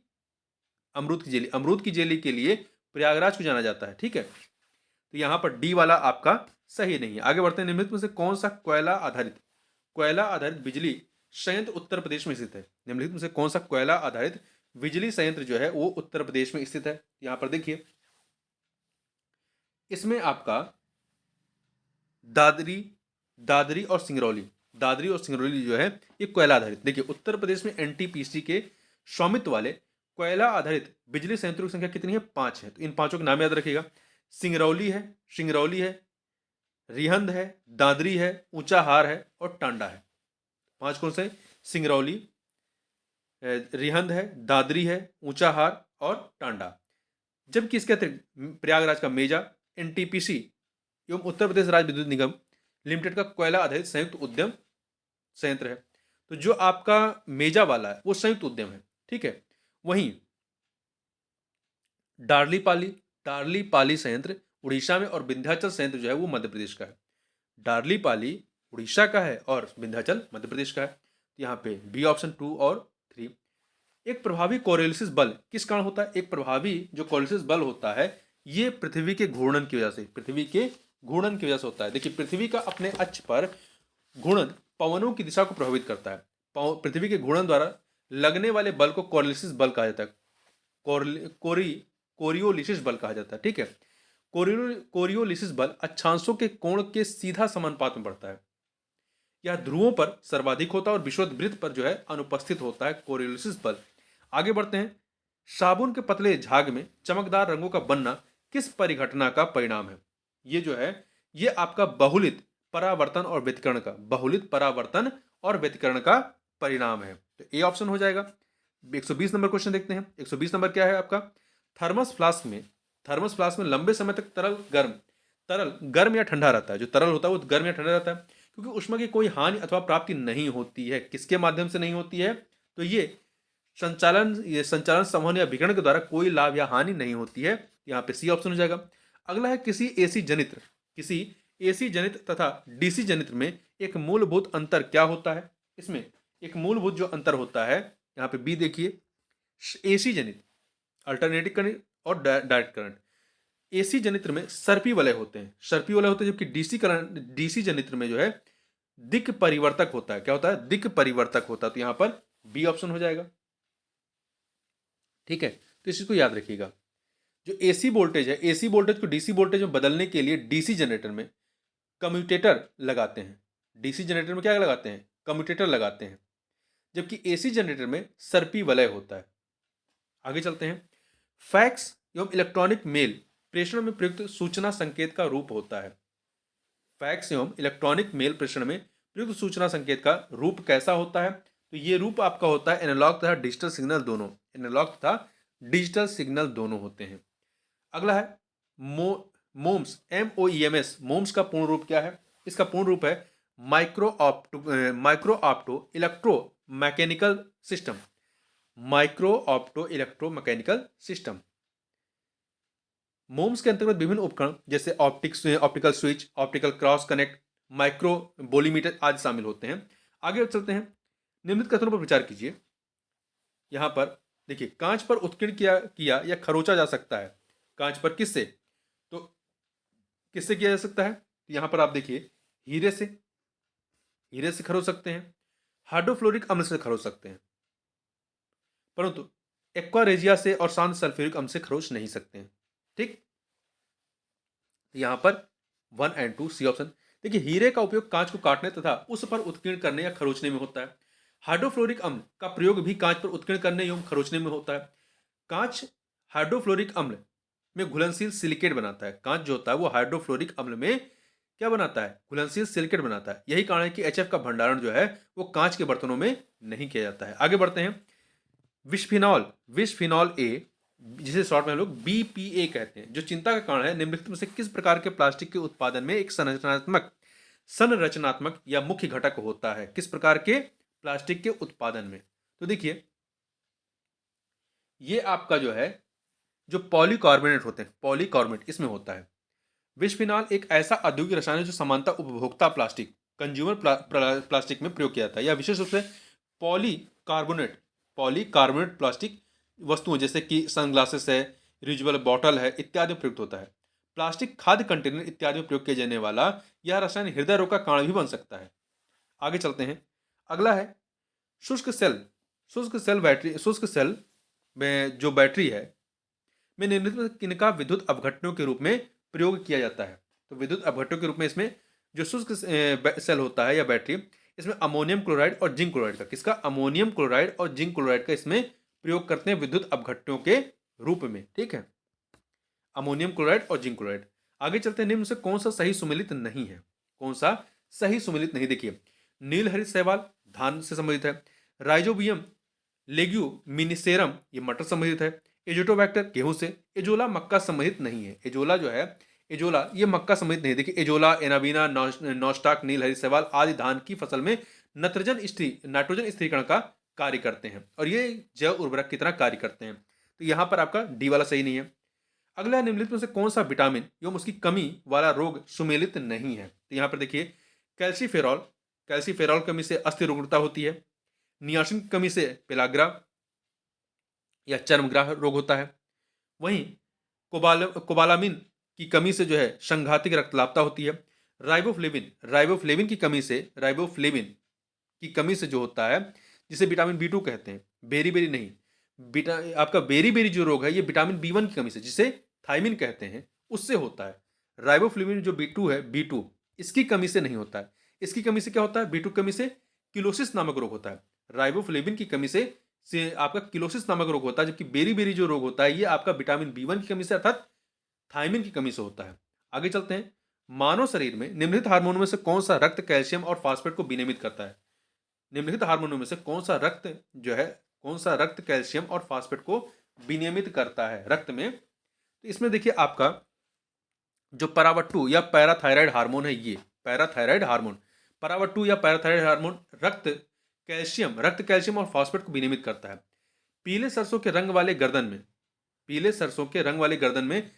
अमरूद की जेली। अमरूद की जेली के लिए प्रयागराज को जाना जाता है। ठीक है, तो यहां पर डी वाला आपका सही नहीं है। आगे बढ़ते हैं। निम्नलिखित में से कौन सा कोयला आधारित बिजली संयंत्र उत्तर प्रदेश में स्थित है? निम्नलिखित में से कौन सा कोयला आधारित बिजली संयंत्र जो है वो उत्तर प्रदेश में स्थित है? यहां पर देखिए, इसमें आपका दादरी दादरी और सिंगरौली जो है ये कोयला आधारित। देखिए, उत्तर प्रदेश में एनटीपीसी के स्वामित्व वाले कोयला आधारित बिजली संयंत्रों की संख्या कितनी है? 5 है। तो इन पांचों के नाम याद रखिएगा। सिंगरौली है, रिहंद है, दादरी है, ऊंचाहार है और टांडा है। 5 कौन से? सिंगरौली, रिहंद है, दादरी है, ऊंचाहार और टांडा। जबकि इसके अतिरिक्त प्रयागराज का मेजा, एनटीपीसी एवं उत्तर प्रदेश राज्य विद्युत निगम लिमिटेड का कोयला आधारित संयुक्त उद्यम संयंत्र है। तो जो आपका मेजा वाला है वो संयुक्त उद्यम है। ठीक है, वहीं डार्लीपाली डार्लीपाली संयंत्र उड़ीसा में और विंध्याचल संयंत्र जो है वो मध्य प्रदेश का है। डार्लीपाली उड़ीसा का है और विंध्याचल मध्य प्रदेश का है। यहाँ पे बी ऑप्शन 2 और 3। एक प्रभावी कोरियोलिसिस बल किस कारण होता है? एक प्रभावी जो कोरियोलिसिस बल होता है ये पृथ्वी के घूर्णन की वजह से होता है। देखिए, पृथ्वी का अपने अक्ष पर घूर्णन पवनों की दिशा को प्रभावित करता है। पृथ्वी के घूर्णन द्वारा लगने वाले बल को कोरियोलिसिस बल कहा जाता है। कोरियोलिसिस बल कहा जाता है। ठीक है, कोरियोलिसिस बल अक्षांशों के कोण के सीधा समानुपात में बढ़ता है। यह ध्रुवों पर सर्वाधिक होता है और विषुवत वृत्त पर जो है अनुपस्थित होता है कोरियोलिसिस बल। आगे बढ़ते हैं। साबुन के पतले झाग में चमकदार रंगों का बनना किस परिघटना का परिणाम है? ये जो है ये आपका बहुलित परावर्तन और व्यतिकरण का परिणाम है। तो ए ऑप्शन हो जाएगा। 120 नंबर क्वेश्चन देखते हैं। 120 नंबर क्या है आपका? थर्मस फ्लास्क में लंबे समय तक तरल गर्म या ठंडा रहता है। जो तरल होता है वो गर्म या ठंडा रहता है क्योंकि उसमें की कोई हानि अथवा प्राप्ति नहीं होती है। किसके माध्यम से नहीं होती है? तो ये संचालन संवहन या विकिरण के द्वारा कोई लाभ या हानि नहीं होती है। यहाँ पे सी ऑप्शन हो जाएगा। अगला है किसी एसी जनित्र तथा डीसी जनित्र में एक मूलभूत अंतर क्या होता है? इसमें एक मूलभूत जो अंतर होता है, यहाँ पे बी देखिए, एसी जनित्र अल्टरनेटिव करंट और डायरेक्ट करंट। एसी जनित्र में सर्पी वलय होते हैं, जबकि डीसी जनित्र में जो है दिक् परिवर्तक होता है। क्या होता है? दिक् परिवर्तक होता है। तो यहां पर बी ऑप्शन हो जाएगा। ठीक है, तो इस चीज को याद रखिएगा। जो एसी वोल्टेज है, एसी वोल्टेज को डीसी वोल्टेज में बदलने के लिए डीसी जनरेटर में कम्यूटेटर लगाते हैं। डीसी जनरेटर में क्या लगाते हैं? कम्यूटेटर लगाते हैं, जबकि एसी जनरेटर में सर्पी वलय होता है। आगे चलते हैं। फैक्स एवं इलेक्ट्रॉनिक मेल प्रेषण में प्रयुक्त सूचना संकेत का रूप होता है। फैक्स एवं इलेक्ट्रॉनिक मेल प्रेषण में प्रयुक्त सूचना संकेत का रूप कैसा होता है? तो ये रूप आपका होता है एनालॉग तथा डिजिटल सिग्नल दोनों। एनालॉग तथा डिजिटल सिग्नल दोनों होते हैं। अगला है मोम्स, MOEMS। मोम्स का पूर्ण रूप क्या है? इसका पूर्ण रूप है micro opto electro mechanical system. MOEMS के अंतर्गत विभिन्न उपकरण जैसे optical switch, optical cross connect, micro bolometer आदि शामिल होते हैं। आगे चलते हैं। निम्नलिखित कथनों पर विचार कीजिए। यहां पर देखिए, कांच पर उत्कीर्ण किया या खरोचा जा सकता है। कांच पर किससे? तो किससे किया जा सकता है? यहां पर आप देखिए, हीरे से खरोच सकते हैं, हाइड्रोफ्लोरिक अम्ल से खरोच सकते हैं, परंतु एक्वा रेजिया से और शांत सल्फ्यूरिक अम्ल से खरोच नहीं सकते हैं। ठीक, यहां पर 1 और 2 सी ऑप्शन। देखिए, हीरे का उपयोग कांच को काटने तथा उस पर उत्कीर्ण करने या खरोचने में होता है। हाइड्रोफ्लोरिक अम्ल का प्रयोग भी कांच पर उत्कीर्ण करने एवं खरोचने में होता है। कांच हाइड्रोफ्लोरिक अम्ल में घुलनशील सिलिकेट बनाता है। कांच जो होता है वो हाइड्रोफ्लोरिक अम्ल में क्या बनाता है, घुलनशील सिलिकेट बनाता है। यही कारण है कि HF का भंडारण जो है वो कांच के बर्तनों में नहीं किया जाता है। आगे बढ़ते हैं। विस्फिनॉल, विस्फिनॉल ए, जिसे शॉर्ट में हम लोग BPA कहते हैं, जो चिंता का कारण है, निम्नलिखित में से किस प्रकार के प्लास्टिक के उत्पादन में एक संरचनात्मक या मुख्य घटक होता है? किस प्रकार के प्लास्टिक के उत्पादन में? तो देखिए, ये आपका जो है, जो पॉलीकार्बोनेट होते हैं, पॉलीकार्बोनेट इसमें होता है। बिस्फिनॉल एक ऐसा औद्योगिक रसायन है जो सामान्यतः उपभोक्ता प्लास्टिक, कंज्यूमर प्लास्टिक में प्रयोग किया जाता है। यह विशेष रूप से पॉलीकार्बोनेट पॉलीकार्बोनेट प्लास्टिक वस्तुओं जैसे कि सनग्लासेस है, रियूजेबल बॉटल है, इत्यादि में प्रयुक्त होता है। प्लास्टिक खाद्य कंटेनर इत्यादि में प्रयोग किया जाने वाला यह रसायन हृदय रोग का कारण भी बन सकता है। आगे चलते हैं। अगला है शुष्क सेल। शुष्क सेल में जो बैटरी है में निम्नलिखित में किनका विद्युत अपघटनों के रूप में प्रयोग किया जाता है? तो विद्युत अपघटनों के रूप में इसमें जो शुष्क सेल होता है या बैटरी, इसमें अमोनियम क्लोराइड और जिंक क्लोराइड का, किसका, अमोनियम क्लोराइड और जिंक क्लोराइड का इसमें प्रयोग करते हैं विद्युत अपघटनों के रूप में। ठीक है, अमोनियम क्लोराइड और जिंक क्लोराइड। आगे चलते हैं। निम्न से कौन सा सही सुमेलित नहीं है? कौन सा सही सुमेलित नहीं? देखिए, नील हरित शैवाल धान से संबंधित है। राइजोबियम लेग्यूमिनिसेरम ये मटर संबंधित है। एजोटोबैक्टर गेहूं से। एजोला मक्का संबंधित नहीं है। एजोला जो है, एजोला ये मक्का संबंधित नहीं है। देखिए, एजोला, एनाबीना, नॉस्टाक, नील हरित शैवाल आदि धान की फसल में नाइट्रोजन स्थिरीकरण का कार्य करते हैं और ये जैव उर्वरक की तरह कार्य करते हैं। तो यहां पर आपका डी वाला सही नहीं है। अगला, निम्नलिखित में से कौन सा विटामिन एवं उसकी कमी वाला रोग सुमेलित नहीं है? तो यहां पर देखिए, कैल्सीफेरॉल, कैल्सीफेरॉल कमी से अस्थि रुग्णता होती है। नियासिन की कमी से पेलाग्रा या चर्मग्राह रोग होता है। वहीं कोबालामिन की कमी से जो है संघातिक रक्तलापता होती है। राइबोफ्लेविन की कमी से, राइबोफ्लेविन की कमी से जो होता है, जिसे विटामिन B2 कहते हैं, बेरी बेरी नहीं, बीटा आपका बेरी बेरी जो रोग है ये विटामिन B1 की कमी से, जिसे थायमिन कहते हैं, उससे होता है। राइबोफ्लेविन जो B2 है, B2 इसकी कमी से नहीं होता है। इसकी कमी से क्या होता है? B2 कमी से किलोसिस नामक रोग होता है। राइबोफ्लेविन की कमी से आपका किलोसिस नामक रोग होता है, जबकि बेरी बेरी जो रोग होता है ये आपका विटामिन B1 की कमी से अर्थात थायमिन की कमी से होता है। आगे चलते हैं। मानव शरीर में निम्नलिखित हार्मोनों में से कौन सा रक्त कैल्शियम और फास्फेट को विनियमित करता है? निम्नलिखित हार्मोनों में से कौन सा रक्त जो है, कौन सा रक्त कैल्शियम और फास्फेट को विनियमित करता है रक्त में? तो इसमें देखिए, आपका जो परावट्टू या पैराथायराइड हार्मोन है, ये पैराथायराइड हार्मोन, परावट्टू या पैराथायराइड हार्मोन रक्त कैल्शियम और फास्फेट को विनियमित करता है। पीले सरसों के रंग वाले गर्दन में, पीले सरसों के रंग वाले गर्दन में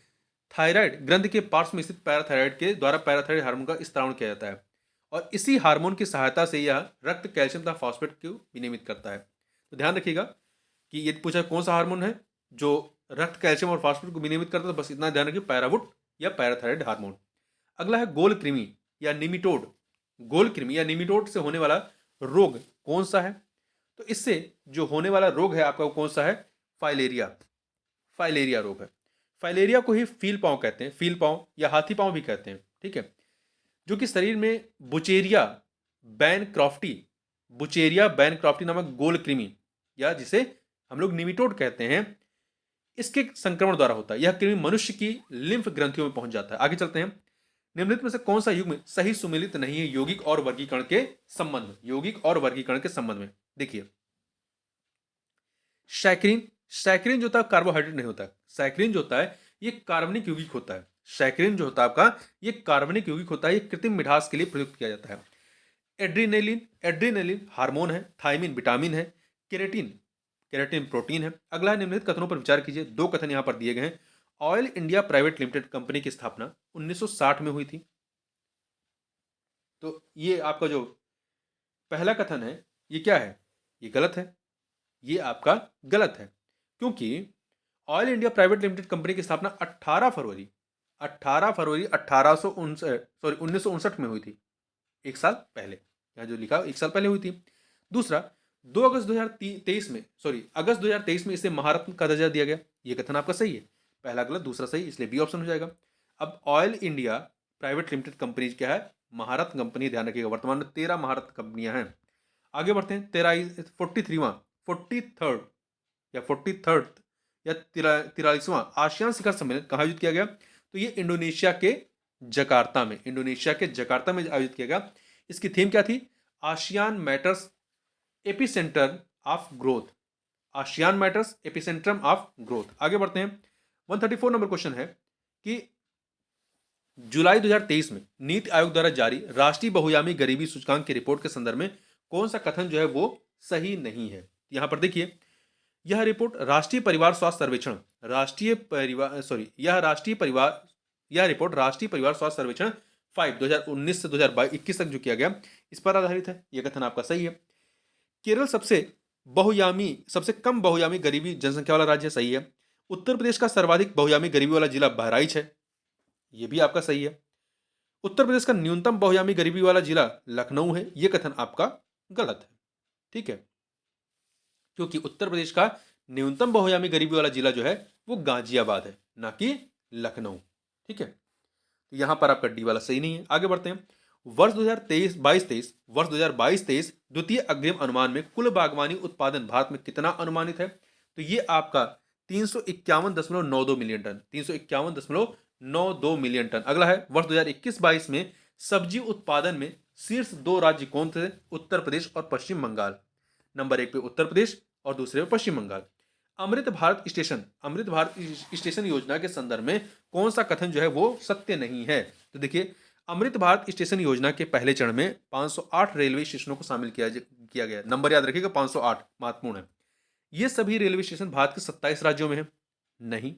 थायराइड ग्रंथि के पार्श्व में स्थित पैराथायराइड के द्वारा पैराथायराइड हार्मोन का स्त्रावण किया जाता है और इसी हार्मोन की सहायता से यह रक्त कैल्शियम तथा फास्फेट को विनियमित करता है। तो ध्यान रखिएगा कि ये पूछा कौन सा हार्मोन है जो रक्त कैल्शियम और फास्फेट को विनियमित करता है, तो बस इतना ध्यान रखिए, पैरावुट या पैराथायराइड हार्मोन। अगला है गोल कृमि या निमिटोड। गोल कृमि या निमिटोड से होने वाला रोग कौन सा है? तो इससे जो होने वाला रोग है आपका वो कौन सा है? फाइलेरिया। फाइलेरिया रोग है। फाइलेरिया को ही फील पाँव कहते हैं, फील पाँव या हाथी पाँव भी कहते हैं। ठीक है, जो कि शरीर में बुचेरिया बैन क्रॉफ्टी नामक गोल कृमि या जिसे हम लोग निमिटोड कहते हैं, इसके संक्रमण द्वारा होता है। यह कृमि मनुष्य की लिम्फ ग्रंथियों में पहुंच जाता है। आगे चलते हैं। निम्नलिखित में से कौन सा युग्म सही सुमेलित नहीं है यौगिक और वर्गीकरण के संबंध में? यौगिक और वर्गीकरण के संबंध में देखिए, सैकरीन, सैकरीन जो होता है कार्बोहाइड्रेट नहीं होता है। सैकरीन जो होता है ये कार्बनिक यौगिक होता है। सैकरीन जो होता है आपका ये कार्बनिक यौगिक होता है। ये कृत्रिम मिठास के लिए प्रयुक्त किया जाता है। एड्रीनेलिन, एड्रीनेलिन हार्मोन है। थायमिन विटामिन है। केरेटिन, केरेटिन प्रोटीन है। अगला है, निम्नलिखित कथनों पर विचार कीजिए। दो कथन यहां पर दिए गए हैं। Oil India private limited company की स्थापना 1960 में हुई थी। तो ये आपका जो पहला कथन है ये क्या है? ये गलत है। ये आपका गलत है, क्योंकि oil India private limited company की स्थापना 18 फरवरी 1959 में हुई थी। एक साल पहले, यहाँ जो लिखा एक साल पहले हुई थी। दूसरा, 2 अगस्त 2023 में, अगस्त 2023 में इसे महारत्न का दर्जा दिया गया। ये कथन आपका सही है। पहला गलत, दूसरा सही, इसलिए बी ऑप्शन हो जाएगा। अब oil India private limited company क्या है? महारत्न कंपनी। ध्यान रखिएगा, वर्तमान में 13 महारत्न कंपनियां हैं। आगे बढ़ते हैं। 43वां या 43वां आसियान शिखर सम्मेलन कहाँ आयोजित किया गया? तो ये इंडोनेशिया के जकार्ता में, इंडोनेशिया के जकार्ता में आयोजित किया गया। इसकी थीम क्या थी? ASEAN matters epicentre of growth. ASEAN matters epicentrum of growth. आगे बढ़ते हैं। 134 नंबर क्वेश्चन है कि जुलाई 2023 में नीति आयोग द्वारा जारी राष्ट्रीय बहुआयामी गरीबी सूचकांक की रिपोर्ट के संदर्भ में कौन सा कथन जो है वो सही नहीं है? यहां पर देखिए, यह रिपोर्ट राष्ट्रीय परिवार स्वास्थ्य सर्वेक्षण, यह रिपोर्ट राष्ट्रीय परिवार स्वास्थ्य सर्वेक्षण 5 2019 से 2021 तक जो किया गया, इस पर आधारित है। यह कथन आपका सही है। केरल सबसे कम बहुआयामी गरीबी जनसंख्या वाला राज्य, सही है। उत्तर प्रदेश का सर्वाधिक बहुआयामी गरीबी वाला जिला बहराइच है, यह भी आपका सही है। उत्तर प्रदेश का न्यूनतम बहुआयामी गरीबी वाला जिला लखनऊ है, यह कथन आपका गलत है। ठीक है, क्योंकि उत्तर प्रदेश का न्यूनतम बहुआयामी गरीबी वाला जिला जो है वो गाजियाबाद है, ना कि लखनऊ। ठीक है, तो यहां पर आपका डी वाला सही नहीं है। आगे बढ़ते हैं। वर्ष 2022-23 द्वितीय अग्रिम अनुमान में कुल बागवानी उत्पादन भारत में कितना अनुमानित है? तो ये आपका 351.92 मिलियन टन, 351.92 मिलियन टन। अगला है वर्ष 2021-22 में सब्जी उत्पादन में शीर्ष 2 राज्य कौन थे? उत्तर प्रदेश और पश्चिम बंगाल। नंबर 1 पे उत्तर प्रदेश और दूसरे पे पश्चिम बंगाल। अमृत भारत स्टेशन योजना के संदर्भ में कौन सा कथन जो है वो सत्य नहीं है? तो देखिए, अमृत भारत स्टेशन योजना के पहले चरण में 508 रेलवे स्टेशनों को शामिल किया गया। नंबर याद रखिएगा, 508 महत्वपूर्ण है। ये सभी रेलवे स्टेशन भारत के 27 राज्यों में है? नहीं,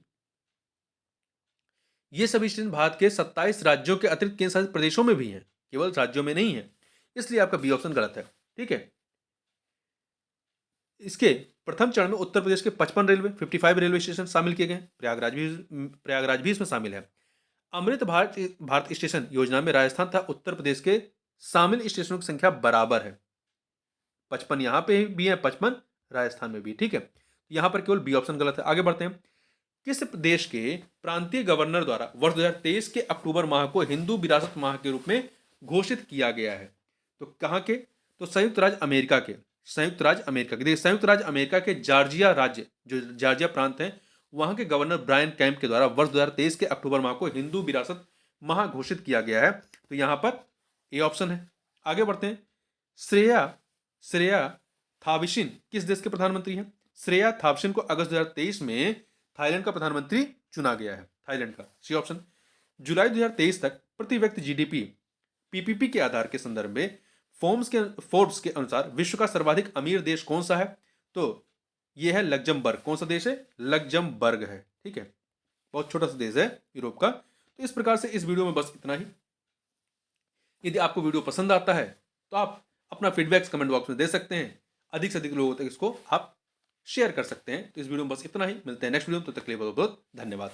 ये सभी स्टेशन भारत के 27 राज्यों के अतिरिक्त केंद्र शासित प्रदेशों में भी हैं, केवल राज्यों में नहीं है। इसलिए आपका बी ऑप्शन गलत है। ठीक है, इसके प्रथम चरण में उत्तर प्रदेश के 55 रेलवे स्टेशन शामिल किए गए। प्रयागराज भी इसमें शामिल है। अमृत भारत स्टेशन योजना में राजस्थान तथा उत्तर प्रदेश के शामिल स्टेशनों की संख्या बराबर है। 55 यहां पे भी है, 55 राजस्थान में भी। ठीक है, यहां पर केवल बी ऑप्शन गलत है। आगे बढ़ते हैं। किस देश के प्रांतीय गवर्नर द्वारा वर्ष 2023 के अक्टूबर माह को हिंदू विरासत माह के रूप में घोषित किया गया है? तो कहां के? तो संयुक्त राज्य अमेरिका के। देखिए, संयुक्त राज्य अमेरिका के जॉर्जिया राज्य, जो जॉर्जिया प्रांत है, वहां के गवर्नर ब्रायन कैंप के द्वारा वर्ष 2023 के अक्टूबर माह को हिंदू विरासत माह घोषित किया गया है। तो यहां पर ए ऑप्शन है। आगे बढ़ते हैं। श्रेया थाविशिन किस देश के प्रधानमंत्री हैं? श्रेया थाविशिन को अगस्त 2023 में थाईलैंड का प्रधानमंत्री चुना गया है, थाईलैंड का। C option. जुलाई 2023 तक प्रति व्यक्ति जीडीपी पीपीपी के आधार के संदर्भ में फोर्ब्स के अनुसार विश्व का सर्वाधिक अमीर देश कौन सा है? तो यह है लग्जमबर्ग। कौन सा देश है? लग्जमबर्ग है। ठीक है, बहुत छोटा सा देश है यूरोप का। तो इस प्रकार से इस वीडियो में बस इतना ही। यदि आपको वीडियो पसंद आता है तो आप अपना फीडबैक कमेंट बॉक्स में दे सकते हैं। अधिक से अधिक लोगों तक इसको आप शेयर कर सकते हैं। तो इस वीडियो में बस इतना ही। मिलते हैं नेक्स्ट वीडियो में, तो तक के लिए बहुत बहुत धन्यवाद।